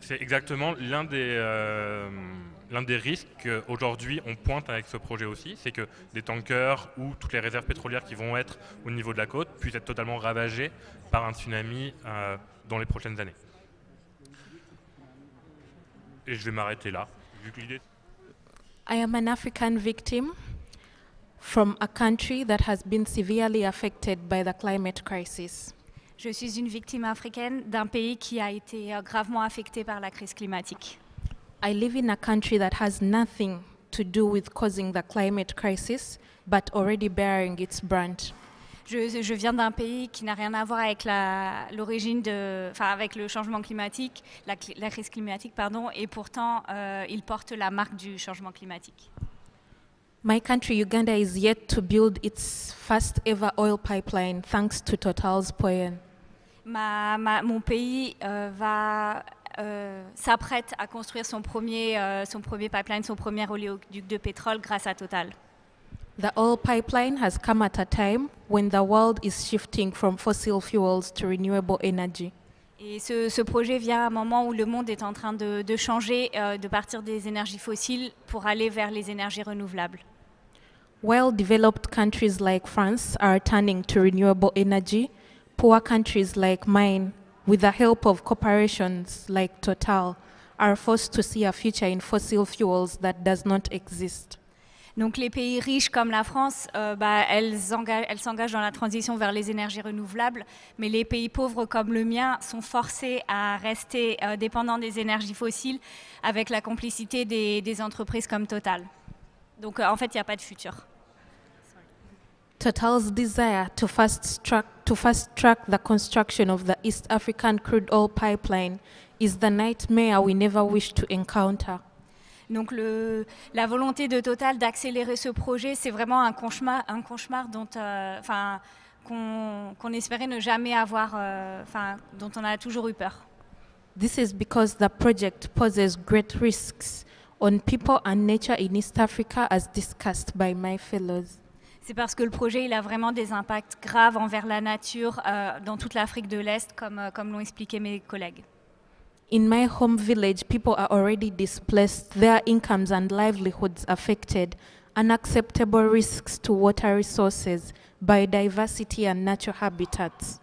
C'est exactement l'un des risques qu'aujourd'hui on pointe avec ce projet aussi, c'est que des tankers ou toutes les réserves pétrolières qui vont être au niveau de la côte puissent être totalement ravagées par un tsunami dans les prochaines années. Et je vais m'arrêter là, vu que l'idée... I am an African victim from a country that has been severely affected by the climate crisis. Je suis une victime africaine d'un pays qui a été gravement affecté par la crise climatique. I live in a country that has nothing to do with causing the climate crisis, but already bearing its brunt. Je viens d'un pays qui n'a rien à voir avec avec le changement climatique, la crise climatique, et pourtant il porte la marque du changement climatique. My country, Uganda, is yet to build its first ever oil pipeline thanks to Total's Poyen. Mon pays s'apprête à construire son premier pipeline, son premier oléoduc de pétrole grâce à Total. The oil pipeline has come at a time when the world is shifting from fossil fuels to renewable energy. Et ce projet vient à un moment où le monde est en train de changer, de partir des énergies fossiles pour aller vers les énergies renouvelables. While developed countries like France are turning to renewable energy, poor countries like mine, with the help of corporations like Total, are forced to see a future in fossil fuels that does not exist. Donc les pays riches comme la France, elles s'engagent dans la transition vers les énergies renouvelables, mais les pays pauvres comme le mien sont forcés à rester dépendants des énergies fossiles avec la complicité des entreprises comme Total. Donc en fait, il n'y a pas de futur. Total's desire to fast-track the construction of the East African crude oil pipeline is the nightmare we never wish to encounter. Donc la volonté de Total d'accélérer ce projet, c'est vraiment un cauchemar dont, qu'on espérait ne jamais avoir, dont on a toujours eu peur. This is because the project poses great risks on people and nature in East Africa, as discussed by my fellows. C'est parce que le projet il a vraiment des impacts graves envers la nature dans toute l'Afrique de l'Est, comme l'ont expliqué mes collègues. In my home village, people are already displaced, their incomes and livelihoods affected, unacceptable risks to water resources, biodiversity and natural habitats.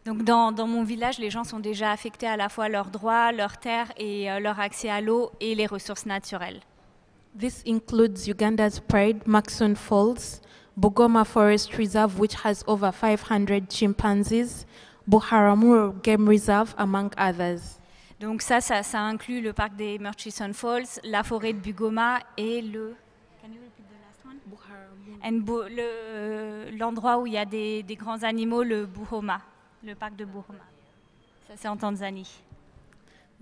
Donc dans mon village, les gens sont déjà affectés à la fois leurs droits, leurs terres et leur accès à l'eau et les ressources naturelles. This includes Uganda's pride, Maxon Falls, Bugoma Forest Reserve, which has over 500 chimpanzees, Buharamuro Game Reserve, among others. Donc ça inclut le parc des Murchison Falls, la forêt de Bugoma et le... Can you repeat the last one? L'endroit où il y a des grands animaux, le Buhoma, le parc de Buhoma. Ça c'est en Tanzanie.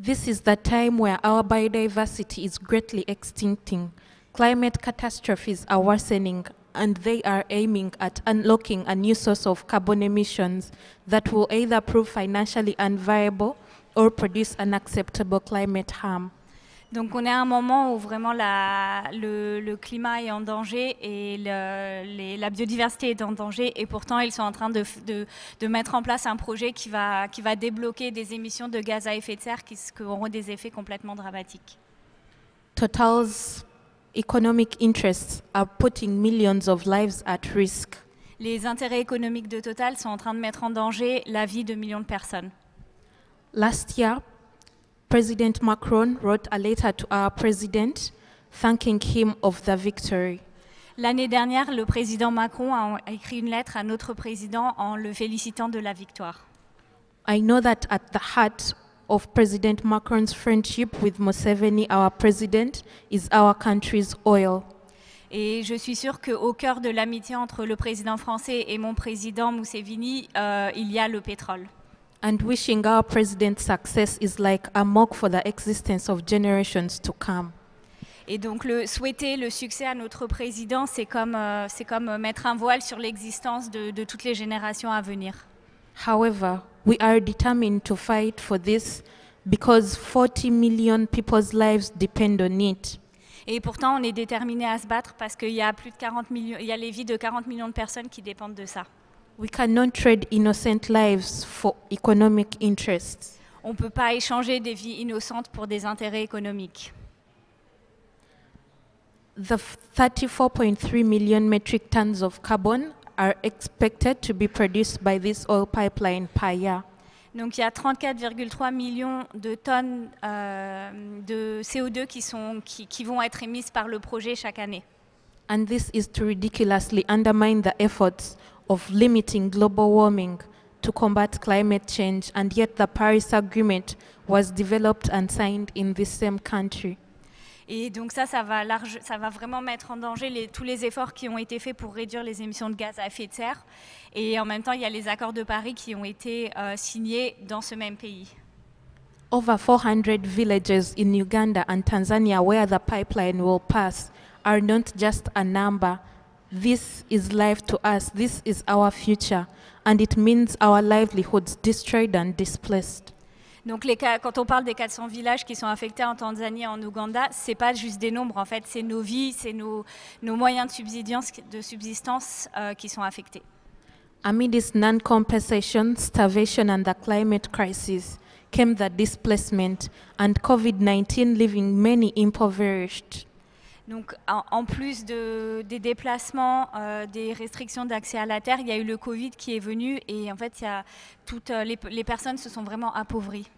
This is the time where our biodiversity is greatly extincting. Climate catastrophes are worsening, and they are aiming at unlocking a new source of carbon emissions that will either prove financially unviable or produce unacceptable climate harm. Donc on est à un moment où vraiment le climat est en danger et la biodiversité est en danger, et pourtant ils sont en train de mettre en place un projet qui va débloquer des émissions de gaz à effet de serre qui auront des effets complètement dramatiques. Total's economic interests are putting millions of lives at risk. Les intérêts économiques de Total sont en train de mettre en danger la vie de millions de personnes. Last year, President Macron wrote a letter to our president thanking him of the victory. L'année dernière, le président Macron a écrit une lettre à notre président en le félicitant de la victoire. I know that at the heart of President Macron's friendship with Museveni, our president, is our country's oil. Et je suis sûre qu'au cœur de l'amitié entre le président français et mon président Museveni, il y a le pétrole. And wishing our president success is like a mock for the existence of generations to come. Et donc souhaiter le succès à notre président, c'est comme mettre un voile sur l'existence de toutes les générations à venir. However, we are determined to fight for this because 40 million people's lives depend on it. Et pourtant, on est déterminé à se battre parce qu'il y a plus de 40 millions, il y a les vies de 40 millions de personnes qui dépendent de ça. We cannot trade innocent lives for economic interests. On ne peut pas échanger des vies innocentes pour des intérêts économiques. The 34.3 million metric tons of carbon are expected to be produced by this oil pipeline per year. Donc il y a 34,3 millions de tonnes de CO2 qui vont être émises par le projet chaque année. And this is to ridiculously undermine the efforts of limiting global warming to combat climate change, and yet the Paris Agreement was developed and signed in this same country. Et donc ça va vraiment mettre en danger tous les efforts qui ont été faits pour réduire les émissions de gaz à effet de serre. Et en même temps, il y a les accords de Paris qui ont été signés dans ce même pays. Over 400 villages in Uganda and Tanzania where the pipeline will pass are not just a number. This is life to us. This is our future. And it means our livelihoods destroyed and displaced. Donc quand on parle des 400 villages qui sont affectés en Tanzanie et en Ouganda, ce n'est pas juste des nombres, en fait, c'est nos vies, c'est nos moyens de subsistance qui sont affectés. Amid this non-compensation, starvation and the climate crisis came the displacement and COVID-19 leaving many impoverished. Donc, en plus des déplacements, des restrictions d'accès à la terre, il y a eu le Covid qui est venu et en fait, toutes les personnes se sont vraiment appauvries.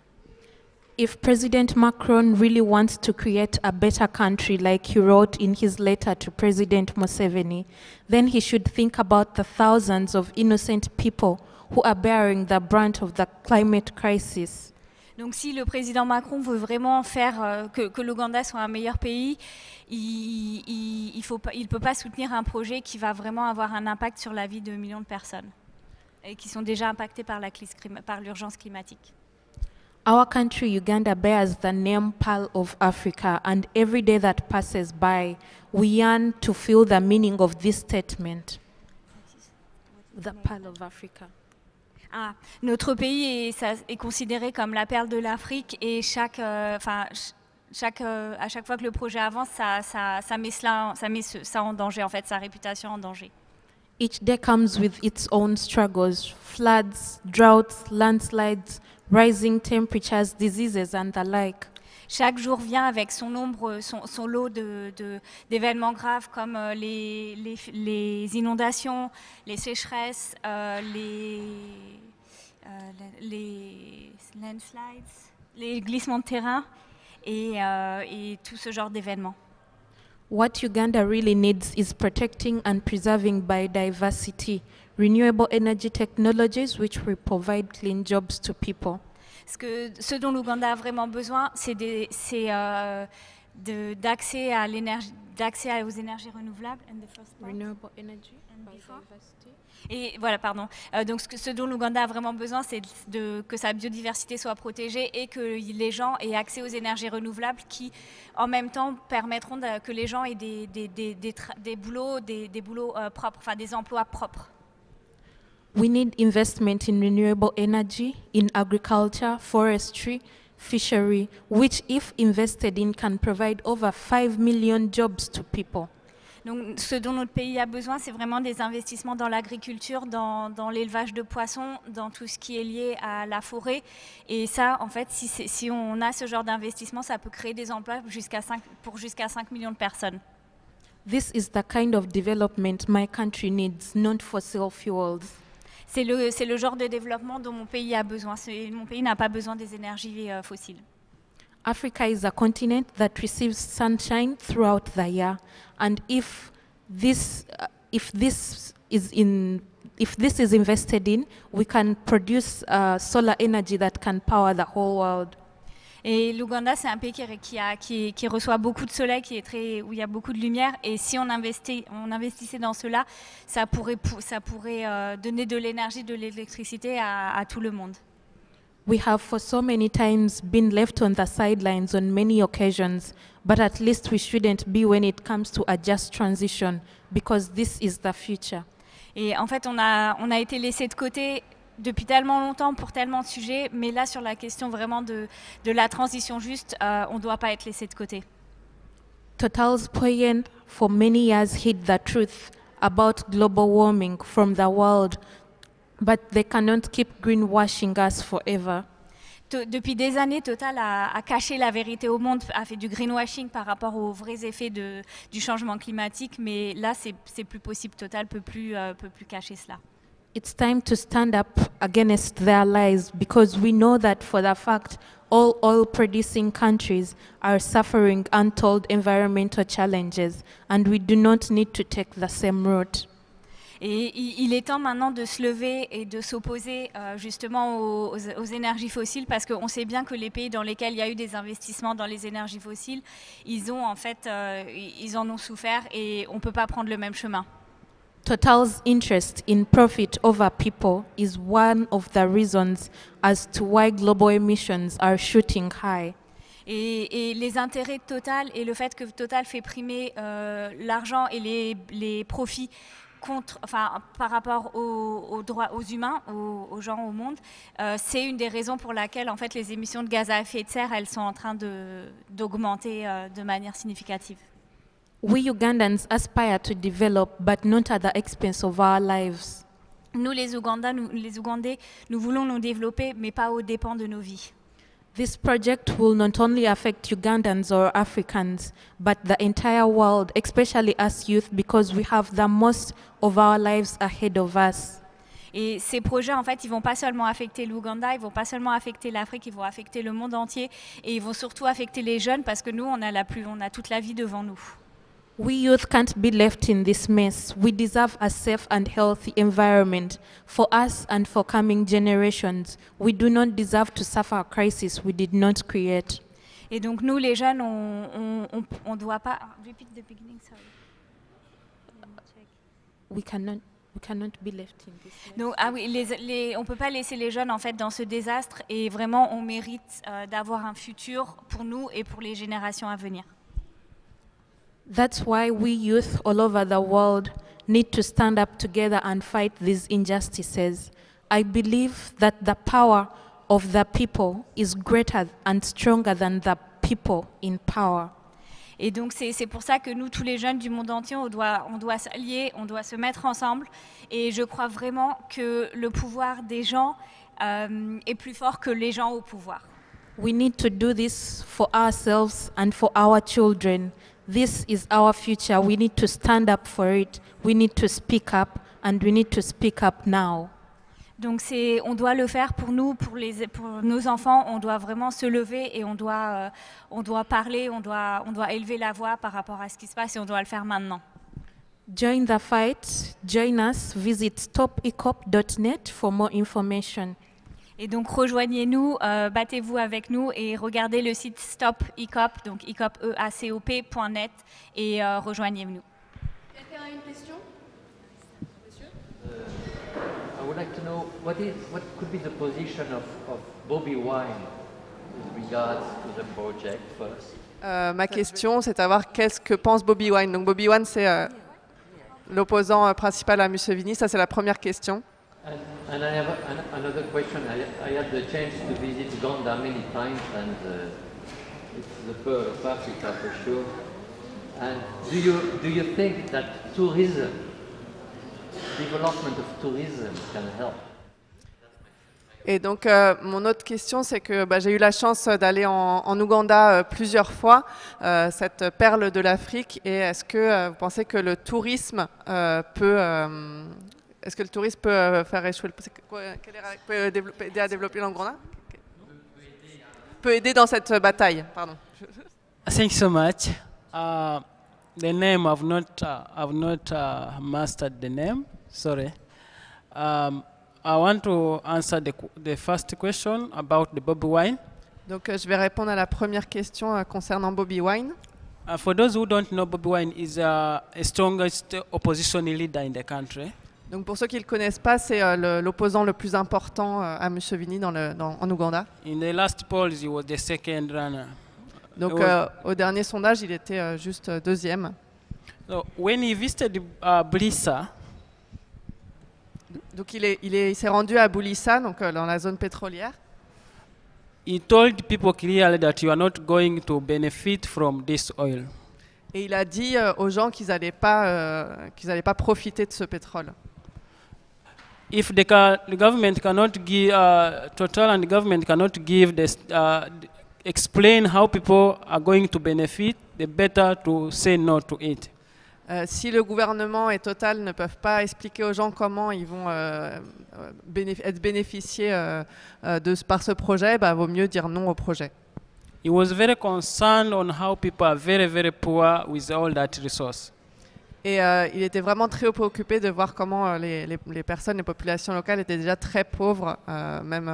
If President Macron really wants to create a better country, like he wrote in his letter to President Museveni, then he should think about the thousands of innocent people who are bearing the brunt of the climate crisis. Donc si le président Macron veut vraiment faire que l'Ouganda soit un meilleur pays, il ne peut pas soutenir un projet qui va vraiment avoir un impact sur la vie de millions de personnes et qui sont déjà impactées par l'urgence climatique. Our country, Uganda, bears the name Pearl of Africa, and every day that passes by, we yearn to feel the meaning of this statement. The Pearl of Africa. Notre pays est considéré comme la perle de l'Afrique et à chaque fois que le projet avance, ça met ça en danger, en fait, sa réputation en danger. Each day comes with its own struggles, floods, droughts, landslides, rising temperatures, diseases, and the like. Chaque jour vient avec son lot d'événements graves comme les inondations, les sécheresses, les landslides, les glissements de terrain et tout ce genre d'événements. What Uganda really needs is protecting and preserving biodiversity, renewable energy technologies which will provide clean jobs to people. Ce dont l'Ouganda a vraiment besoin, c'est d'accès aux énergies renouvelables. Renewable energy, biodiversity. Et voilà, pardon. Donc ce dont l'Ouganda a vraiment besoin, c'est que sa biodiversité soit protégée et que les gens aient accès aux énergies renouvelables qui, en même temps, permettront que les gens aient des boulots propres, enfin des emplois propres. We need investment in renewable energy, in agriculture, forestry, fishery, which if invested in can provide over 5 million jobs to people. Donc, ce dont notre pays a besoin, c'est vraiment des investissements dans l'agriculture, dans l'élevage de poissons, dans tout ce qui est lié à la forêt. Et ça, en fait, si on a ce genre d'investissement, ça peut créer des emplois pour jusqu'à 5 millions de personnes. This is the kind of development my country needs, not fossil fuels. C'est le genre de développement dont mon pays a besoin. Mon pays n'a pas besoin des énergies fossiles. Africa is a continent that receives sunshine throughout the year, and if this is invested in, we can produce solar energy that can power the whole world. Et l'Ouganda, c'est un pays qui reçoit beaucoup de soleil, où il y a beaucoup de lumière. Et si on investissait dans cela, ça pourrait donner de l'énergie, de l'électricité à tout le monde. We have for so many times been left on the sidelines on many occasions, but at least we shouldn't be when it comes to a just transition, because this is the future. Et en fait, on a été laissé de côté depuis tellement longtemps pour tellement de sujets, mais là, sur la question vraiment de la transition juste, on ne doit pas être laissé de côté. Total's poignant for many years hid the truth about global warming from the world, but they cannot keep greenwashing us forever. Depuis des années, Total a caché la vérité au monde, a fait du greenwashing par rapport aux vrais effets du changement climatique, mais là, c'est plus possible. Total peut plus cacher cela. It's time to stand up against their lies, because we know that for the fact all oil-producing countries are suffering untold environmental challenges, and we do not need to take the same route. Et il est temps maintenant de se lever et de s'opposer justement aux énergies fossiles, parce qu'on sait bien que les pays dans lesquels il y a eu des investissements dans les énergies fossiles, ils en ont souffert et on ne peut pas prendre le même chemin. Total's interest in profit over people is one of the reasons as to why global emissions are shooting high. Et les intérêts de Total et le fait que Total fait primer l'argent et les profits par rapport aux droits aux humains, aux gens, au monde, c'est une des raisons pour laquelle en fait les émissions de gaz à effet de serre, elles sont en train d'augmenter de manière significative. We Ugandans aspire to develop, but not at the expense of our lives. Nous les Ougandais, nous voulons nous développer, mais pas aux dépens de nos vies. This project will not only affect Ugandans or Africans, but the entire world, especially us youth, because we have the most of our lives ahead of us. Et ces projets, en fait, ils vont pas seulement affecter l'Ouganda, ils vont pas seulement affecter l'Afrique, ils vont affecter le monde entier et ils vont surtout affecter les jeunes parce que nous, on a toute la vie devant nous. We youth can't be left in this mess. We deserve a safe and healthy environment for us and for coming generations. We do not deserve to suffer a crisis we did not create. Et donc nous, les jeunes, on doit pas. Repeat the beginning, sorry. We cannot be left in this mess. Donc, ah oui, on peut pas laisser les jeunes en fait dans ce désastre et vraiment on mérite d'avoir un futur pour nous et pour les générations à venir. That's why we youth all over the world need to stand up together and fight these injustices. I believe that the power of the people is greater and stronger than the people in power. Et donc c'est pour ça que nous, tous les jeunes du monde entier, on doit s'allier, on doit se mettre ensemble. Et je crois vraiment que le pouvoir des gens est plus fort que les gens au pouvoir. We need to do this for ourselves and for our children. This is our future. We need to stand up for it. We need to speak up, and we need to speak up now. Donc on doit le faire pour nous, pour nos enfants. On doit vraiment se lever et on doit parler, on doit élever la voix par rapport à ce qui se passe et on doit le faire maintenant. Join the fight. Join us. Visit stopecop.net for more information. Et donc rejoignez-nous, battez-vous avec nous et regardez le site Stop ECOP, donc ECOP.net et rejoignez-nous. Quelqu'un a une question? Monsieur? I would like to know what could be the position of Bobby Wine with regards to the project first. Ma question, c'est de savoir qu'est-ce que pense Bobby Wine. Donc Bobby Wine, c'est l'opposant principal à Museveni. Ça, c'est la première question. And I have another question. I had the chance to visit Uganda many times, and it's the pearl of Africa for sure. And do you think that tourism, development of tourism, can help? Et donc, mon autre question, c'est que j'ai eu la chance d'aller en Ouganda plusieurs fois, cette perle de l'Afrique. Et est-ce que vous pensez que le tourisme peut faire échouer peut aider à développer l'Ouganda? Peut aider dans cette bataille, pardon. Thank you so much. The name I've not mastered the name. Sorry. I want to answer the first question about the Bobby Wine. Donc, je vais répondre à la première question concernant Bobby Wine. For those who don't know, Bobby Wine is a strongest opposition leader in the country. Donc pour ceux qui ne le connaissent pas, c'est l'opposant le plus important à Museveni en Ouganda. In the last polls, he was the second runner. Donc au dernier sondage, il était juste deuxième. So when he visited Bulisa, donc il s'est rendu à Bulisa, donc dans la zone pétrolière. He told people clearly that you are not going to benefit from this oil. Et il a dit aux gens qu'ils n'allaient pas profiter de ce pétrole. If the government cannot give Total and the government cannot give this, explain how people are going to benefit, the better to say no to it. Si le gouvernement et Total ne peuvent pas expliquer aux gens comment ils vont être bénéficiés par ce projet, vaut mieux dire non au projet. He was very concerned on how people are very, very poor with all that resource. Et il était vraiment très préoccupé de voir comment les personnes, les populations locales étaient déjà très pauvres, même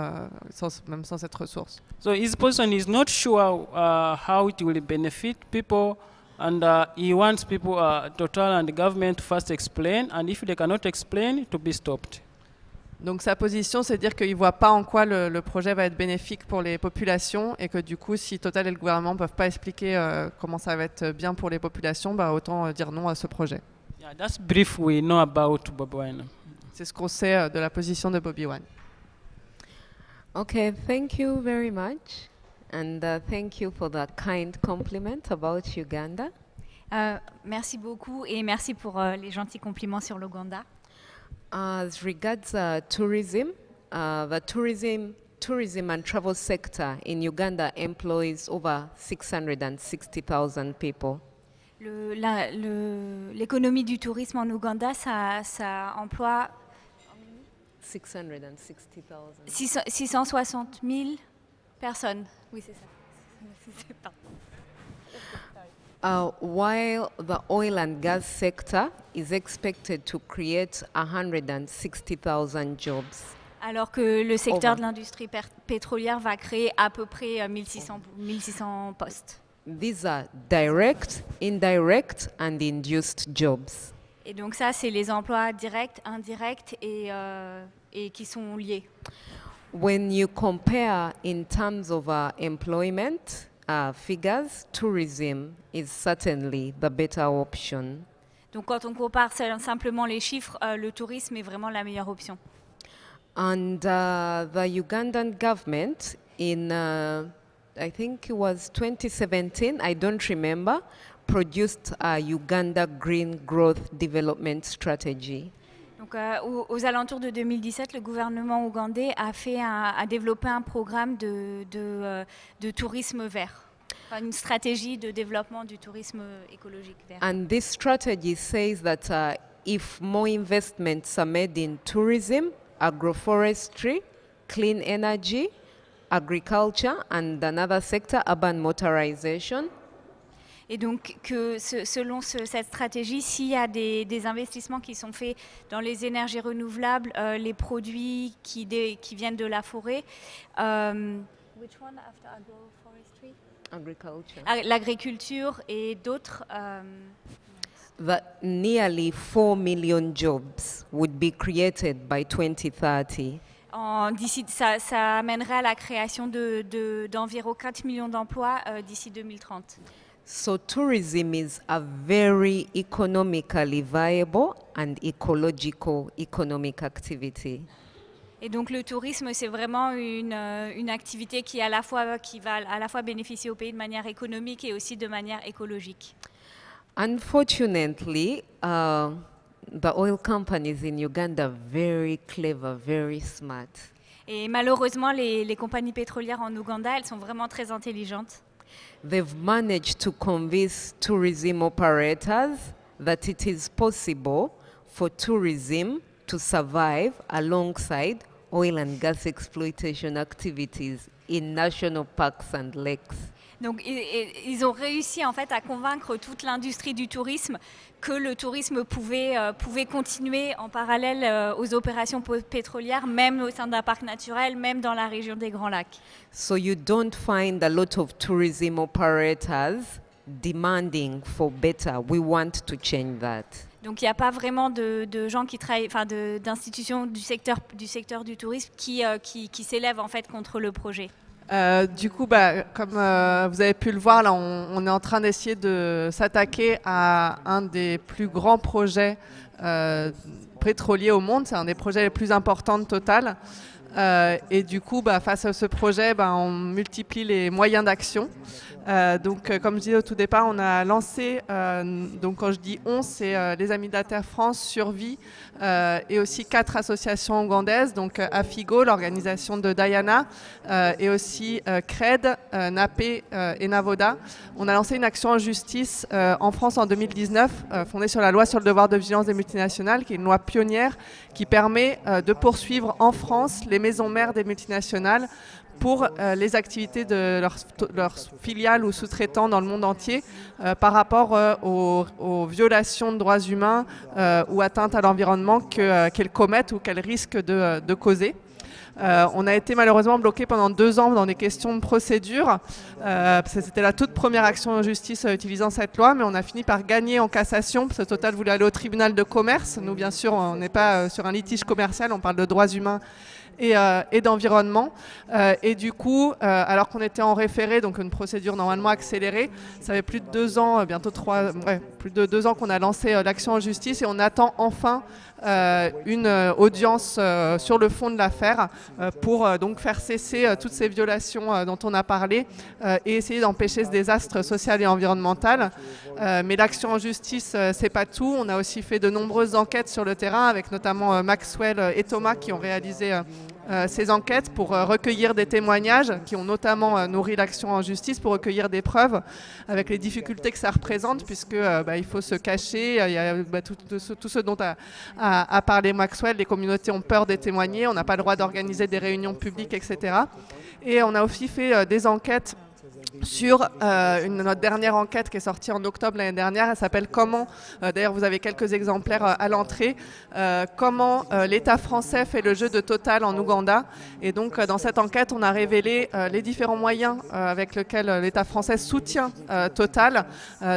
sans cette ressource. So his position is not sure how it will benefit people, and he wants people, Total and the government, to first explain, and if they cannot explain, to be stopped. Donc sa position, c'est de dire qu'il ne voit pas en quoi le projet va être bénéfique pour les populations et que du coup, si Total et le gouvernement ne peuvent pas expliquer comment ça va être bien pour les populations, autant dire non à ce projet. Yeah, that's brief we know about Bobby Wine. C'est ce qu'on sait de la position de Bobby Wine. Okay, thank you very much. And thank you for that kind compliment about Uganda. Merci beaucoup et merci pour les gentils compliments sur l'Ouganda. As regards tourism, the tourism tourism and travel sector in Uganda employs over 660,000 people. L'économie du tourisme en Ouganda, ça emploie 660,000. 660 000 personnes. Oui, c'est ça. While the oil and gas sector is expected to create 160,000 jobs. Alors que le secteur de l'industrie pétrolière va créer à peu près 1600 postes. These are direct, indirect, and induced jobs. Et donc ça, c'est les emplois directs, indirects et qui sont liés. When you compare in terms of employment figures, tourism is certainly the better option. Donc quand on compare simplement les chiffres, le tourisme est vraiment la meilleure option. And the Ugandan government in, I think it was 2017, I don't remember, produced a Uganda Green Growth Development Strategy. Donc, aux alentours de 2017, le gouvernement ougandais a développé un programme de tourisme vert, enfin, une stratégie de développement du tourisme écologique vert. And this strategy says that if more investments are made in tourism, agroforestry, clean energy, agriculture, and another sector, urban motorization. Et donc, selon cette stratégie, s'il y a des investissements qui sont faits dans les énergies renouvelables, les produits qui viennent de la forêt, which one after agroforestry? Agriculture. L'agriculture et d'autres. That nearly 4 million jobs would be created by 2030. D'ici, ça amènerait à la création d'environ 4 millions d'emplois d'ici 2030. So tourism is a very economically viable and ecological economic activity. Et donc le tourisme, c'est vraiment une activité qui va à la fois bénéficier au pays de manière économique et aussi de manière écologique. Unfortunately, the oil companies in Uganda are very clever, very smart. Et malheureusement, les compagnies pétrolières en Ouganda, elles sont vraiment très intelligentes. They've managed to convince tourism operators that it is possible for tourism to survive alongside oil and gas exploitation activities in national parks and lakes. Donc ils ont réussi en fait à convaincre toute l'industrie du tourisme que le tourisme pouvait continuer en parallèle aux opérations pétrolières, même au sein d'un parc naturel, même dans la région des Grands Lacs. So you don't find a lot of tourism operators demanding for better. We want to change that. Donc il n'y a pas vraiment de gens qui travaillent, enfin d'institutions du secteur du tourisme qui s'élèvent en fait contre le projet. Du coup, comme vous avez pu le voir, là, on est en train d'essayer de s'attaquer à un des plus grands projets pétroliers au monde. C'est un des projets les plus importants de Total. Et du coup, face à ce projet, on multiplie les moyens d'action. Donc, comme je disais au tout départ, on a lancé, donc quand je dis on, c'est les Amis de la Terre France, Survie, et aussi 4 associations ougandaises, donc AFIGO, l'organisation de Diana, et aussi CRED, NAPE et Navoda. On a lancé une action en justice en France en 2019, fondée sur la loi sur le devoir de vigilance des multinationales, qui est une loi pionnière qui permet de poursuivre en France les maisons mères des multinationales pour les activités de leurs filiales ou sous-traitants dans le monde entier par rapport aux violations de droits humains ou atteintes à l'environnement qu'elles commettent ou qu'elles risquent de causer. On a été malheureusement bloqué pendant 2 ans dans des questions de procédure, parce que c'était la toute première action en justice utilisant cette loi, mais on a fini par gagner en cassation, parce que Total voulait aller au tribunal de commerce. Nous, bien sûr, on n'est pas sur un litige commercial, on parle de droits humains et d'environnement. Et du coup, alors qu'on était en référé, donc une procédure normalement accélérée, ça fait plus de 2 ans, bientôt 3, plus de 2 ans qu'on a lancé l'action en justice et on attend enfin une audience sur le fond de l'affaire pour donc faire cesser toutes ces violations dont on a parlé et essayer d'empêcher ce désastre social et environnemental. Mais l'action en justice, c'est pas tout. On a aussi fait de nombreuses enquêtes sur le terrain avec notamment Maxwell et Thomas qui ont réalisé ces enquêtes pour recueillir des témoignages qui ont notamment nourri l'action en justice, pour recueillir des preuves avec les difficultés que ça représente, puisque il faut se cacher, il y a tout ce dont a parlé Maxwell, les communautés ont peur de témoigner, on n'a pas le droit d'organiser des réunions publiques, etc. Et on a aussi fait des enquêtes sur notre dernière enquête qui est sortie en octobre l'année dernière. Elle s'appelle Comment, d'ailleurs vous avez quelques exemplaires à l'entrée, comment l'État français fait le jeu de Total en Ouganda. Et donc dans cette enquête on a révélé les différents moyens avec lesquels l'État français soutient Total.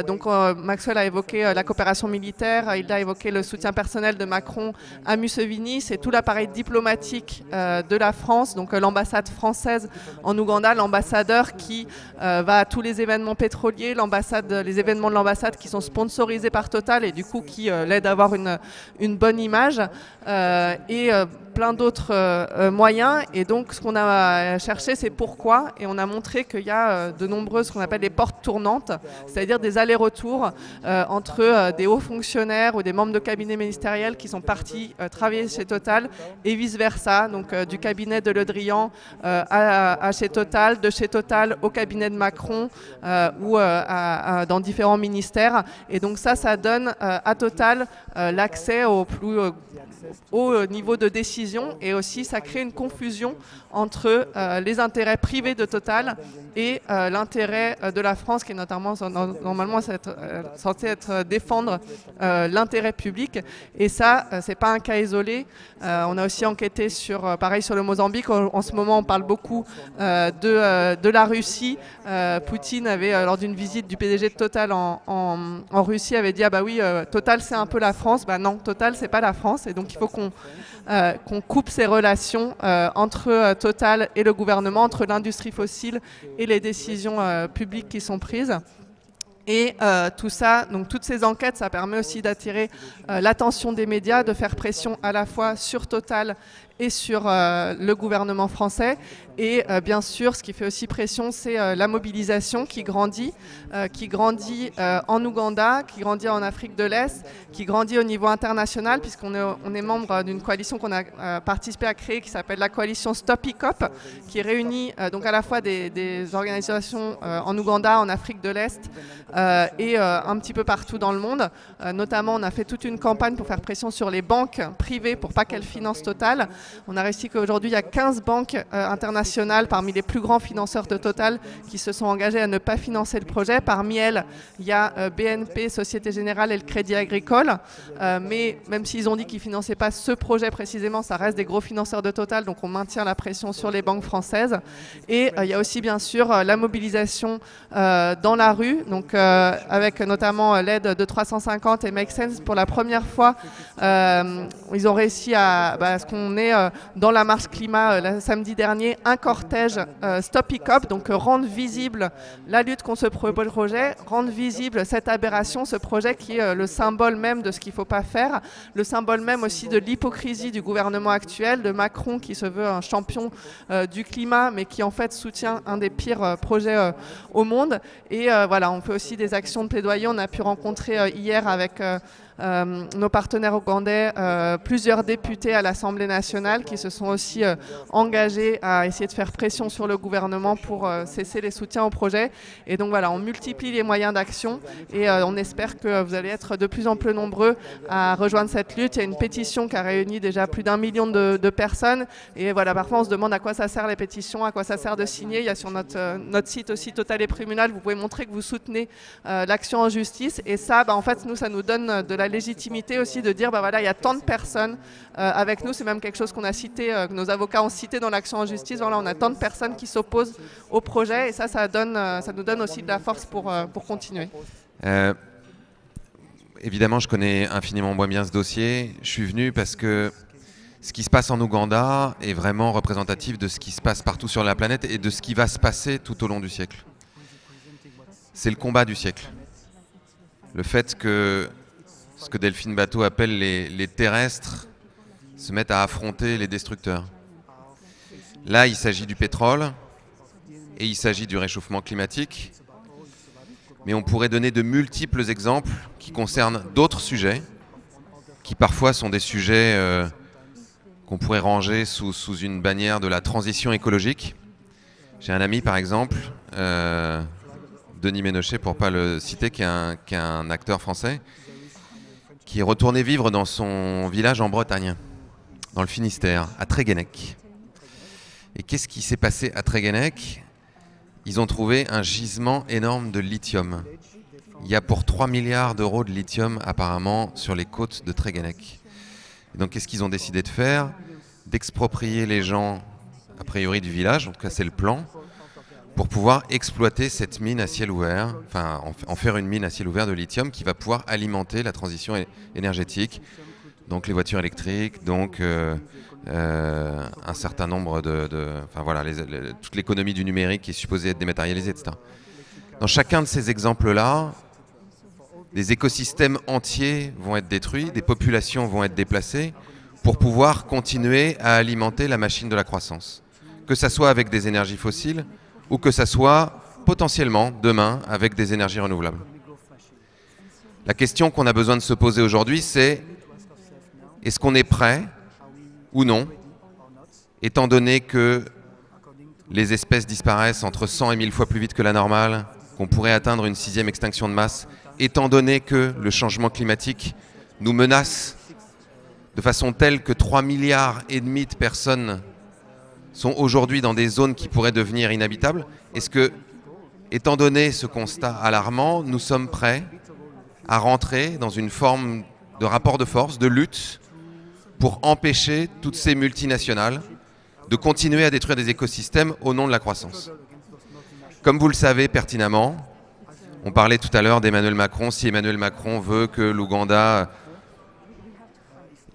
Donc Maxwell a évoqué la coopération militaire, il a évoqué le soutien personnel de Macron à Museveni, c'est tout l'appareil diplomatique de la France, donc l'ambassade française en Ouganda, l'ambassadeur qui va à tous les événements pétroliers, les événements de l'ambassade qui sont sponsorisés par Total et du coup qui l'aident à avoir une bonne image et plein d'autres moyens. Et donc ce qu'on a cherché, c'est pourquoi, et on a montré qu'il y a de nombreuses, ce qu'on appelle des portes tournantes, c'est-à-dire des allers-retours entre des hauts fonctionnaires ou des membres de cabinets ministériels qui sont partis travailler chez Total et vice-versa, donc du cabinet de Le Drian à chez Total, de chez Total au cabinet de Macron ou dans différents ministères. Et donc ça donne à Total l'accès au plus haut niveau de décision, et aussi ça crée une confusion entre les intérêts privés de Total et l'intérêt de la France, qui est notamment normalement censé défendre l'intérêt public. Et ça, c'est pas un cas isolé. On a aussi enquêté sur, pareil, sur le Mozambique. En ce moment, on parle beaucoup de la Russie. Poutine avait, lors d'une visite du PDG de Total en Russie, avait dit ah bah oui, Total c'est un peu la France. Bah non, Total c'est pas la France. Et donc il faut qu'on coupe ces relations entre Total et le gouvernement, entre l'industrie fossile et les décisions publiques qui sont prises. Et tout ça, donc toutes ces enquêtes, ça permet aussi d'attirer l'attention des médias, de faire pression à la fois sur Total et sur le gouvernement français. Et bien sûr, ce qui fait aussi pression, c'est la mobilisation qui grandit en Ouganda, qui grandit en Afrique de l'Est, qui grandit au niveau international, puisqu'on est membre d'une coalition qu'on a participé à créer, qui s'appelle la coalition Stop ICOP, qui réunit donc à la fois des organisations en Ouganda, en Afrique de l'Est et un petit peu partout dans le monde. Notamment, on a fait toute une campagne pour faire pression sur les banques privées pour pas qu'elles financent Total. On a réussi qu'aujourd'hui, il y a 15 banques internationales parmi les plus grands financeurs de Total qui se sont engagés à ne pas financer le projet. Parmi elles, il y a BNP, Société Générale et le Crédit Agricole. Mais même s'ils ont dit qu'ils ne finançaient pas ce projet précisément, ça reste des gros financeurs de Total, donc on maintient la pression sur les banques françaises. Et il y a aussi bien sûr la mobilisation dans la rue, donc avec notamment l'aide de 350 et Make Sense. Pour la première fois, ils ont réussi à ce qu'on ait dans la marche climat samedi dernier un cortège Stop ICOP, donc rendre visible la lutte contre ce projet, rendre visible cette aberration, ce projet qui est le symbole même de ce qu'il ne faut pas faire, le symbole même aussi de l'hypocrisie du gouvernement actuel, de Macron qui se veut un champion du climat mais qui en fait soutient un des pires projets au monde. Et voilà, on fait aussi des actions de plaidoyer. On a pu rencontrer hier avec nos partenaires ougandais, plusieurs députés à l'Assemblée nationale qui se sont aussi engagés à essayer de faire pression sur le gouvernement pour cesser les soutiens au projet. Et donc voilà, on multiplie les moyens d'action et on espère que vous allez être de plus en plus nombreux à rejoindre cette lutte. Il y a une pétition qui a réuni déjà plus d'1 million de personnes. Et voilà, parfois on se demande à quoi ça sert les pétitions, à quoi ça sert de signer. Il y a sur notre site aussi Total et Primunal, vous pouvez montrer que vous soutenez l'action en justice. Et ça, en fait, nous, ça nous donne de la légitimité aussi de dire, voilà, il y a tant de personnes avec nous. C'est même quelque chose qu'on a cité, que nos avocats ont cité dans l'action en justice. Voilà, on a tant de personnes qui s'opposent au projet et ça nous donne aussi de la force pour continuer. Évidemment, je connais infiniment moins bien ce dossier. Je suis venu parce que ce qui se passe en Ouganda est vraiment représentatif de ce qui se passe partout sur la planète et de ce qui va se passer tout au long du siècle. C'est le combat du siècle. Le fait que ce que Delphine Batho appelle les terrestres se mettent à affronter les destructeurs. Là, il s'agit du pétrole et il s'agit du réchauffement climatique. Mais on pourrait donner de multiples exemples qui concernent d'autres sujets, qui parfois sont des sujets qu'on pourrait ranger sous une bannière de la transition écologique. J'ai un ami, par exemple, Denis Ménochet, pour ne pas le citer, qui est un acteur français, qui est retourné vivre dans son village en Bretagne, dans le Finistère, à Tréguennec. Et qu'est-ce qui s'est passé à Tréguennec? Ils ont trouvé un gisement énorme de lithium. Il y a pour 3 milliards d'euros de lithium apparemment sur les côtes de Tréguennec. Et donc qu'est-ce qu'ils ont décidé de faire? D'exproprier les gens, a priori du village, en tout cas c'est le plan, pour pouvoir exploiter cette mine à ciel ouvert, enfin en faire une mine à ciel ouvert de lithium qui va pouvoir alimenter la transition énergétique, donc les voitures électriques, donc un certain nombre enfin voilà, toute l'économie du numérique qui est supposée être dématérialisée, etc. Dans chacun de ces exemples-là, des écosystèmes entiers vont être détruits, des populations vont être déplacées pour pouvoir continuer à alimenter la machine de la croissance. Que ça soit avec des énergies fossiles ou que ça soit potentiellement demain avec des énergies renouvelables. La question qu'on a besoin de se poser aujourd'hui, c'est est-ce qu'on est prêt ou non, étant donné que les espèces disparaissent entre 100 et 1000 fois plus vite que la normale, qu'on pourrait atteindre une 6e extinction de masse, étant donné que le changement climatique nous menace de façon telle que 3,5 milliards de personnes sont aujourd'hui dans des zones qui pourraient devenir inhabitables. Est-ce que, étant donné ce constat alarmant, nous sommes prêts à rentrer dans une forme de rapport de force, de lutte, pour empêcher toutes ces multinationales de continuer à détruire des écosystèmes au nom de la croissance? Comme vous le savez pertinemment, on parlait tout à l'heure d'Emmanuel Macron. Si Emmanuel Macron veut que l'Ouganda...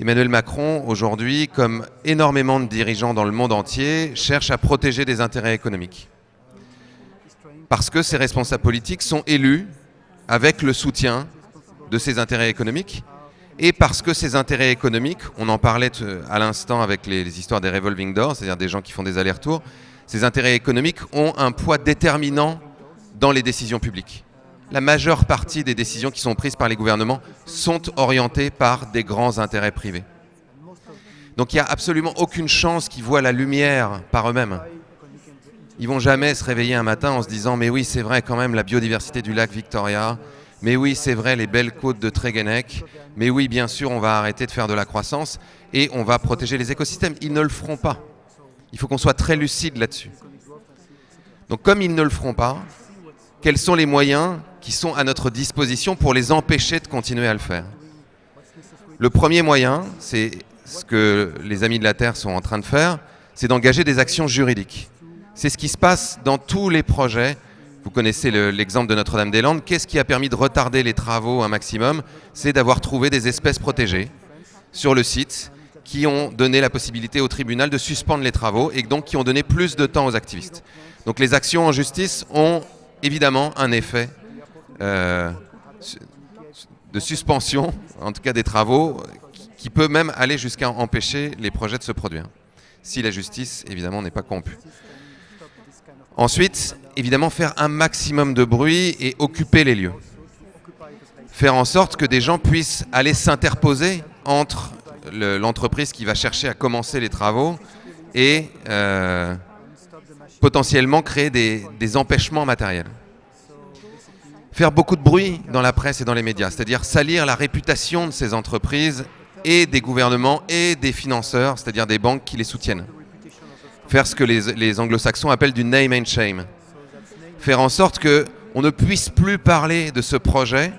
Emmanuel Macron, aujourd'hui, comme énormément de dirigeants dans le monde entier, cherche à protéger des intérêts économiques. Parce que ces responsables politiques sont élus avec le soutien de ces intérêts économiques et parce que ces intérêts économiques, on en parlait à l'instant avec les histoires des revolving doors, c'est-à-dire des gens qui font des allers-retours, ces intérêts économiques ont un poids déterminant dans les décisions publiques. La majeure partie des décisions qui sont prises par les gouvernements sont orientées par des grands intérêts privés. Donc il n'y a absolument aucune chance qu'ils voient la lumière par eux-mêmes. Ils ne vont jamais se réveiller un matin en se disant « mais oui, c'est vrai quand même la biodiversité du lac Victoria, mais oui, c'est vrai les belles côtes de Tréguennec, mais oui, bien sûr, on va arrêter de faire de la croissance et on va protéger les écosystèmes ». Ils ne le feront pas. Il faut qu'on soit très lucide là-dessus. Donc comme ils ne le feront pas, quels sont les moyens qui sont à notre disposition pour les empêcher de continuer à le faire? Le premier moyen, c'est ce que les Amis de la Terre sont en train de faire, c'est d'engager des actions juridiques. C'est ce qui se passe dans tous les projets. Vous connaissez l'exemple de Notre-Dame-des-Landes. Qu'est-ce qui a permis de retarder les travaux un maximum? C'est d'avoir trouvé des espèces protégées sur le site qui ont donné la possibilité au tribunal de suspendre les travaux et donc qui ont donné plus de temps aux activistes. Donc les actions en justice ont évidemment un effet de suspension, en tout cas des travaux, qui peut même aller jusqu'à empêcher les projets de se produire, si la justice, évidemment, n'est pas corrompue. Ensuite, évidemment, faire un maximum de bruit et occuper les lieux. Faire en sorte que des gens puissent aller s'interposer entre l'entreprise qui va chercher à commencer les travaux et potentiellement créer des empêchements matériels. Faire beaucoup de bruit dans la presse et dans les médias, c'est-à-dire salir la réputation de ces entreprises et des gouvernements et des financeurs, c'est-à-dire des banques qui les soutiennent. Faire ce que les anglo-saxons appellent du name and shame. Faire en sorte qu'on ne puisse plus parler de ce projet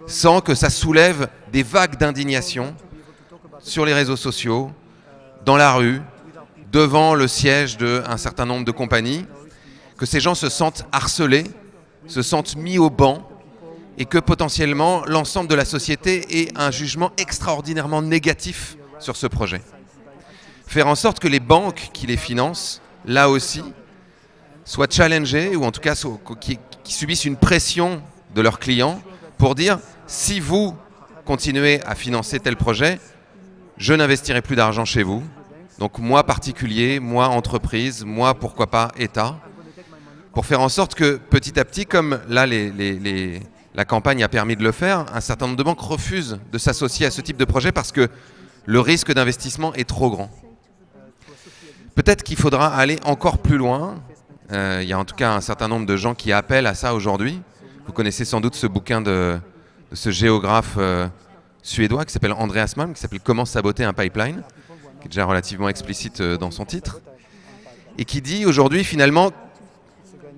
sans que ça soulève des vagues d'indignation sur les réseaux sociaux, dans la rue, devant le siège d'un certain nombre de compagnies, que ces gens se sentent harcelés, se sentent mis au banc et que potentiellement l'ensemble de la société ait un jugement extraordinairement négatif sur ce projet. Faire en sorte que les banques qui les financent, là aussi, soient challengées ou en tout cas qui subissent une pression de leurs clients pour dire si vous continuez à financer tel projet, je n'investirai plus d'argent chez vous. Donc moi particulier, moi entreprise, moi pourquoi pas État, pour faire en sorte que petit à petit, comme là la campagne a permis de le faire, un certain nombre de banques refusent de s'associer à ce type de projet parce que le risque d'investissement est trop grand. Peut-être qu'il faudra aller encore plus loin. Il y a en tout cas un certain nombre de gens qui appellent à ça aujourd'hui. Vous connaissez sans doute ce bouquin de ce géographe suédois qui s'appelle Andreas Malm, qui s'appelle « Comment saboter un pipeline », qui est déjà relativement explicite dans son titre, et qui dit aujourd'hui finalement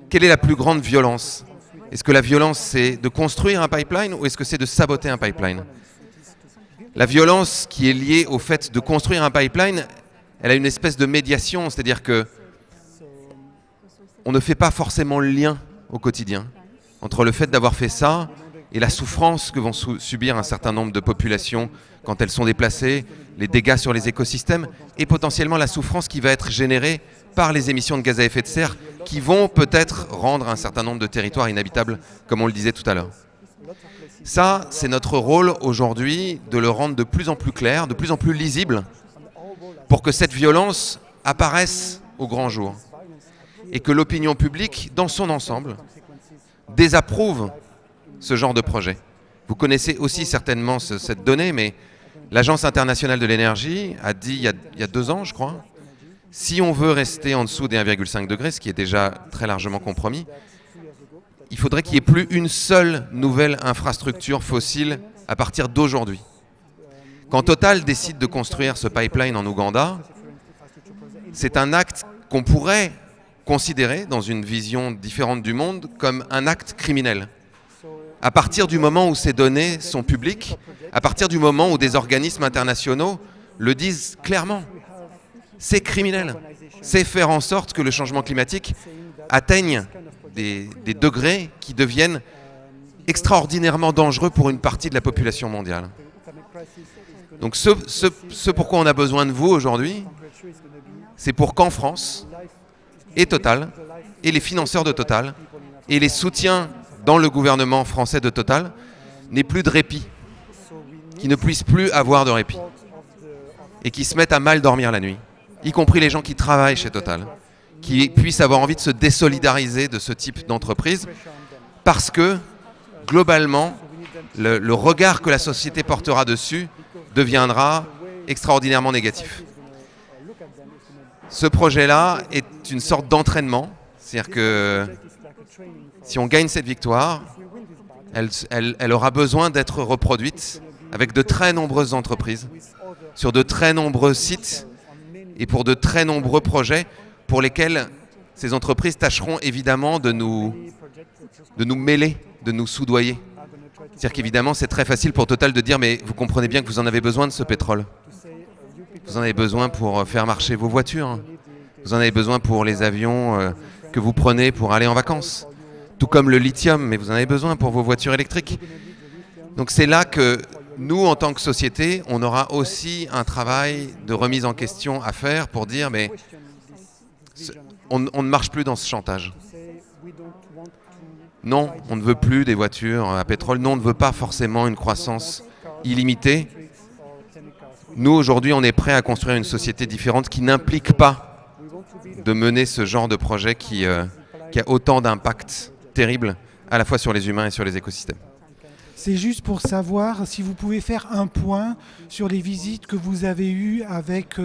quelle est la plus grande violence. Est-ce que la violence c'est de construire un pipeline ou est-ce que c'est de saboter un pipeline? La violence qui est liée au fait de construire un pipeline, elle a une espèce de médiation, c'est-à-dire que on ne fait pas forcément le lien au quotidien entre le fait d'avoir fait ça et la souffrance que vont subir un certain nombre de populations quand elles sont déplacées, les dégâts sur les écosystèmes et potentiellement la souffrance qui va être générée par les émissions de gaz à effet de serre qui vont peut-être rendre un certain nombre de territoires inhabitables, comme on le disait tout à l'heure. Ça, c'est notre rôle aujourd'hui de le rendre de plus en plus clair, de plus en plus lisible, pour que cette violence apparaisse au grand jour et que l'opinion publique, dans son ensemble, désapprouve ce genre de projet. Vous connaissez aussi certainement cette donnée, mais l'Agence internationale de l'énergie a dit il y a 2 ans, je crois, si on veut rester en dessous des 1,5 degrés, ce qui est déjà très largement compromis, il faudrait qu'il n'y ait plus une seule nouvelle infrastructure fossile à partir d'aujourd'hui. Quand Total décide de construire ce pipeline en Ouganda, c'est un acte qu'on pourrait considérer, dans une vision différente du monde, comme un acte criminel. À partir du moment où ces données sont publiques, à partir du moment où des organismes internationaux le disent clairement, c'est criminel. C'est faire en sorte que le changement climatique atteigne des degrés qui deviennent extraordinairement dangereux pour une partie de la population mondiale. Donc ce pourquoi on a besoin de vous aujourd'hui, c'est pour qu'en France, et Total, et les financeurs de Total, et les soutiens dans le gouvernement français de Total, n'aient plus de répit, qu'ils ne puissent plus avoir de répit, et qui se mettent à mal dormir la nuit, y compris les gens qui travaillent chez Total, qui puissent avoir envie de se désolidariser de ce type d'entreprise, parce que, globalement, le regard que la société portera dessus deviendra extraordinairement négatif. Ce projet-là est une sorte d'entraînement, c'est-à-dire que si on gagne cette victoire, elle aura besoin d'être reproduite avec de très nombreuses entreprises, sur de très nombreux sites et pour de très nombreux projets pour lesquels ces entreprises tâcheront évidemment de nous mêler, de nous soudoyer. C'est-à-dire qu'évidemment, c'est très facile pour Total de dire « mais vous comprenez bien que vous en avez besoin de ce pétrole. Vous en avez besoin pour faire marcher vos voitures. Vous en avez besoin pour les avions que vous prenez pour aller en vacances. Tout comme le lithium, mais vous en avez besoin pour vos voitures électriques. » Donc c'est là que nous, en tant que société, on aura aussi un travail de remise en question à faire pour dire « mais on ne marche plus dans ce chantage. Non, on ne veut plus des voitures à pétrole. Non, on ne veut pas forcément une croissance illimitée. Nous, aujourd'hui, on est prêt à construire une société différente qui n'implique pas de mener ce genre de projet qui a autant d'impact terrible à la fois sur les humains et sur les écosystèmes. C'est juste pour savoir si vous pouvez faire un point sur les visites que vous avez eues avec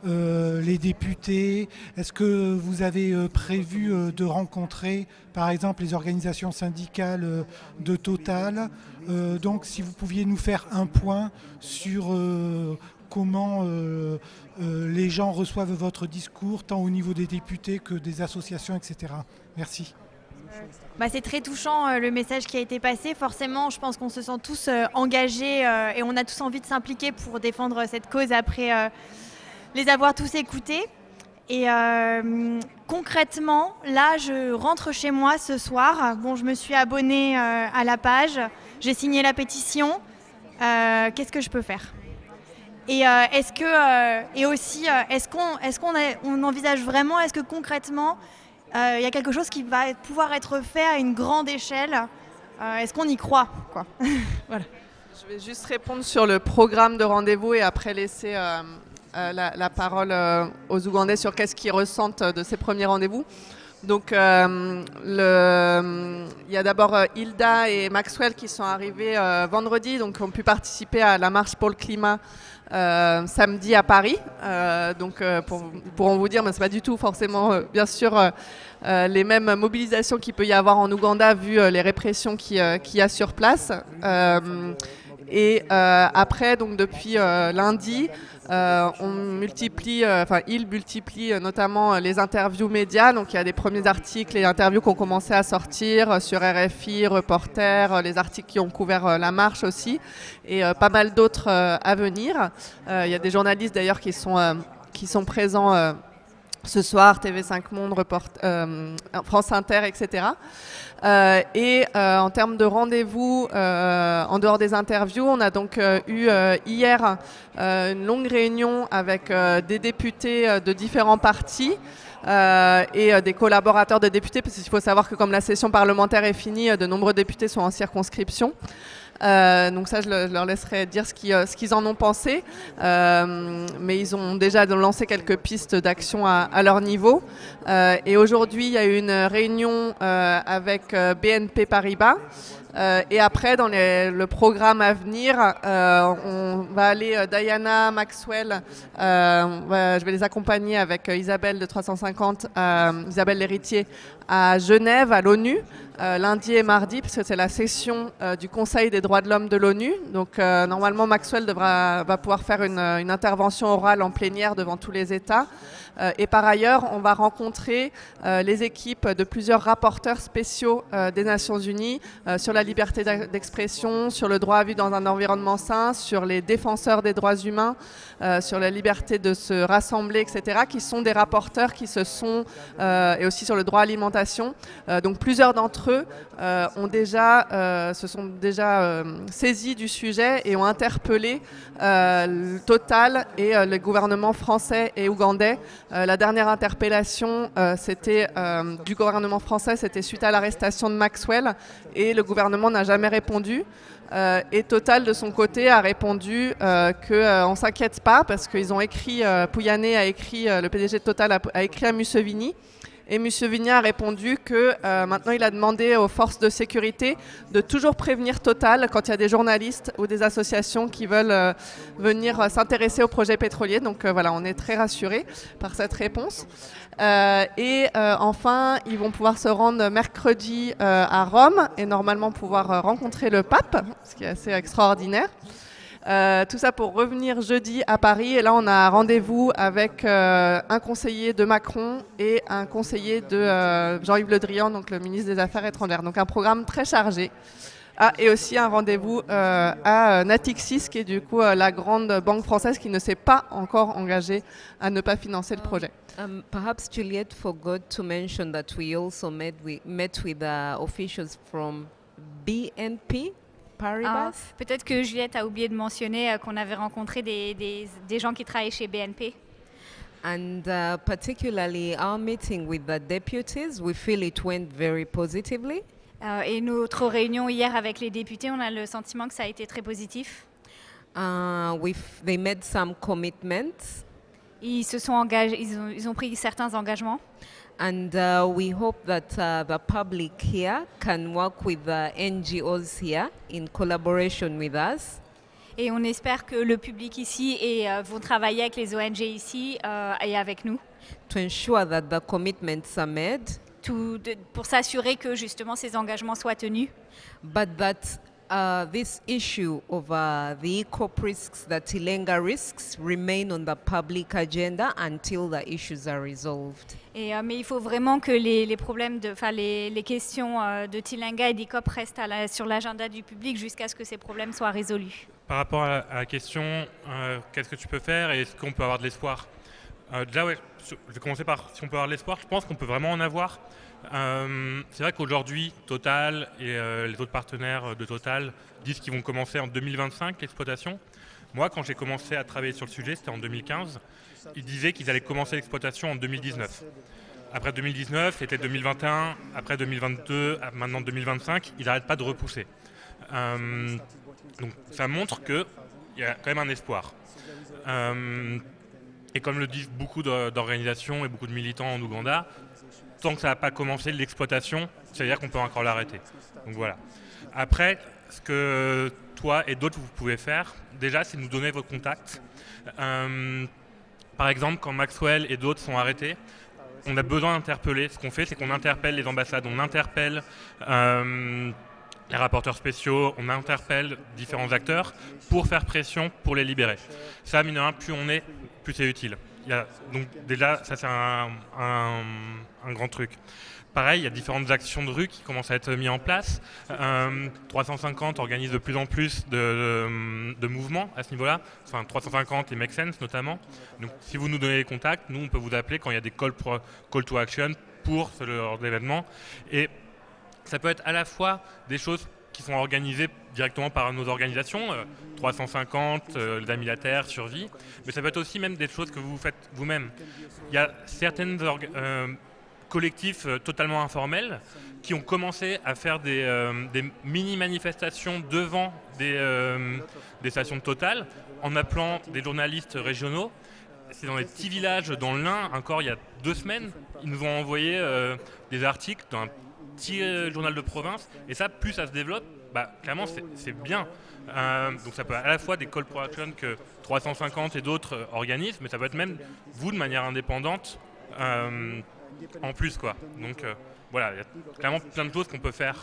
les députés. Est-ce que vous avez prévu de rencontrer, par exemple, les organisations syndicales de Total? Donc, si vous pouviez nous faire un point sur comment les gens reçoivent votre discours, tant au niveau des députés que des associations, etc. Merci. C'est très touchant le message qui a été passé. Forcément, je pense qu'on se sent tous engagés et on a tous envie de s'impliquer pour défendre cette cause après les avoir tous écoutés. Et concrètement, là, je rentre chez moi ce soir. Bon, je me suis abonnée à la page, j'ai signé la pétition. Qu'est-ce que je peux faire ? Et est-ce qu'on envisage vraiment, est-ce que concrètement, il y a quelque chose qui va pouvoir être fait à une grande échelle? Est-ce qu'on y croit, quoi? Voilà. Je vais juste répondre sur le programme de rendez-vous et après laisser la parole aux Ougandais sur qu'est-ce qu'ils ressentent de ces premiers rendez-vous. Donc, il y a d'abord Hilda et Maxwell qui sont arrivés vendredi, donc ont pu participer à la marche pour le climat samedi à Paris. Pourront vous dire, mais c'est pas du tout forcément, bien sûr, les mêmes mobilisations qu'il peut y avoir en Ouganda vu les répressions qu'il y a sur place. Après, donc depuis lundi, il multiplie notamment les interviews médias. Donc il y a des premiers articles et interviews qui ont commencé à sortir sur RFI, Reporter, les articles qui ont couvert la marche aussi, et pas mal d'autres à venir. Il y a des journalistes d'ailleurs qui sont présents ce soir, TV5 Monde, France Inter, etc. En termes de rendez-vous, en dehors des interviews, on a donc eu hier une longue réunion avec des députés de différents partis et des collaborateurs de députés, parce qu'il faut savoir que comme la session parlementaire est finie, de nombreux députés sont en circonscription. Donc ça, je leur laisserai dire ce qu'ils en ont pensé. Mais ils ont déjà lancé quelques pistes d'action à leur niveau. Et aujourd'hui, il y a eu une réunion avec BNP Paribas. Et après, dans le programme à venir, on va aller, Diana, Maxwell, je vais les accompagner avec Isabelle de 350, Isabelle l'héritier, à Genève, à l'ONU, lundi et mardi, parce que c'est la session du Conseil des droits de l'homme de l'ONU. Donc normalement, Maxwell va pouvoir faire une intervention orale en plénière devant tous les États. Et par ailleurs, on va rencontrer les équipes de plusieurs rapporteurs spéciaux des Nations Unies sur la liberté d'expression, sur le droit à vivre dans un environnement sain, sur les défenseurs des droits humains, sur la liberté de se rassembler, etc., qui sont des rapporteurs qui et aussi sur le droit à l'alimentation. Donc plusieurs d'entre eux se sont déjà saisis du sujet et ont interpellé Total et le gouvernement français et ougandais. La dernière interpellation du gouvernement français, c'était suite à l'arrestation de Maxwell, et le gouvernement n'a jamais répondu. Et Total, de son côté, a répondu qu'on ne s'inquiète pas, parce qu'ils ont écrit, Pouyanné a écrit, le PDG de Total a écrit à Museveni. Et Museveni a répondu que maintenant il a demandé aux forces de sécurité de toujours prévenir Total quand il y a des journalistes ou des associations qui veulent venir s'intéresser au projet pétrolier. Donc voilà, on est très rassurés par cette réponse. Enfin, ils vont pouvoir se rendre mercredi à Rome et normalement pouvoir rencontrer le pape, ce qui est assez extraordinaire. Tout ça pour revenir jeudi à Paris. Et là, on a rendez-vous avec un conseiller de Macron et un conseiller de Jean-Yves Le Drian, donc le ministre des Affaires étrangères. Donc un programme très chargé. Et aussi un rendez-vous à Natixis, qui est du coup la grande banque française qui ne s'est pas encore engagée à ne pas financer le projet. Perhaps Juliette forgot to mention that we also met with officials from BNP Paribas. Peut-être que Juliette a oublié de mentionner qu'on avait rencontré des gens qui travaillent chez BNP. And particularly our meeting with the deputies, we feel it went very positively. Et notre réunion hier avec les députés, on a le sentiment que ça a été très positif. They made some commitments. Ils se sont engagés, ils ont pris certains engagements. And we hope that the public here can work with the NGOs here in collaboration with us. Et on espère que le public ici vont travailler avec les ONG ici et avec nous. To ensure that the commitments are made. Pour s'assurer que justement ces engagements soient tenus. But that this issue of the ECOP risks, the Tilenga risks, remain on the public agenda until the issues are resolved. Mais il faut vraiment que les problèmes, les questions de Tilenga et d'ECOP restent sur l'agenda du public jusqu'à ce que ces problèmes soient résolus. Par rapport à la question, qu'est-ce que tu peux faire et est-ce qu'on peut avoir de l'espoir? Déjà, ouais, je vais commencer par si on peut avoir de l'espoir. Je pense qu'on peut vraiment en avoir. C'est vrai qu'aujourd'hui, Total et les autres partenaires de Total disent qu'ils vont commencer en 2025 l'exploitation. Moi, quand j'ai commencé à travailler sur le sujet, c'était en 2015, ils disaient qu'ils allaient commencer l'exploitation en 2019. Après 2019, c'était 2021, après 2022, maintenant 2025, ils n'arrêtent pas de repousser. Donc ça montre qu'il y a quand même un espoir. Et comme le disent beaucoup d'organisations et beaucoup de militants en Ouganda, tant que ça n'a pas commencé l'exploitation, c'est-à-dire qu'on peut encore l'arrêter. Donc voilà. Après, ce que toi et d'autres vous pouvez faire, déjà, c'est nous donner vos contacts. Par exemple, quand Maxwell et d'autres sont arrêtés, on a besoin d'interpeller. Ce qu'on fait, c'est qu'on interpelle les ambassades, on interpelle les rapporteurs spéciaux, on interpelle différents acteurs pour faire pression pour les libérer. Ça, mine de rien, plus on est, plus c'est utile. Donc déjà, ça c'est un grand truc. Pareil, il y a différentes actions de rue qui commencent à être mises en place. 350 organise de plus en plus de mouvements à ce niveau-là. Enfin, 350 et Make Sense notamment. Donc si vous nous donnez les contacts, nous on peut vous appeler quand il y a des call to action pour ce genre d'événement. Et ça peut être à la fois des choses qui sont organisées directement par nos organisations, 350, les Amis de la Terre, Survie, mais ça peut être aussi même des choses que vous faites vous-même. Il y a certaines collectifs totalement informels qui ont commencé à faire des mini-manifestations devant des stations de Total en appelant des journalistes régionaux. C'est dans des petits villages dans l'Ain, encore il y a 2 semaines, ils nous ont envoyé des articles dans un petit journal de province, et ça, plus ça se développe, clairement c'est bien. Donc ça peut être à la fois des call to action que 350 et d'autres organisent, mais ça peut être même vous de manière indépendante en plus, quoi. Donc voilà, il y a clairement plein de choses qu'on peut faire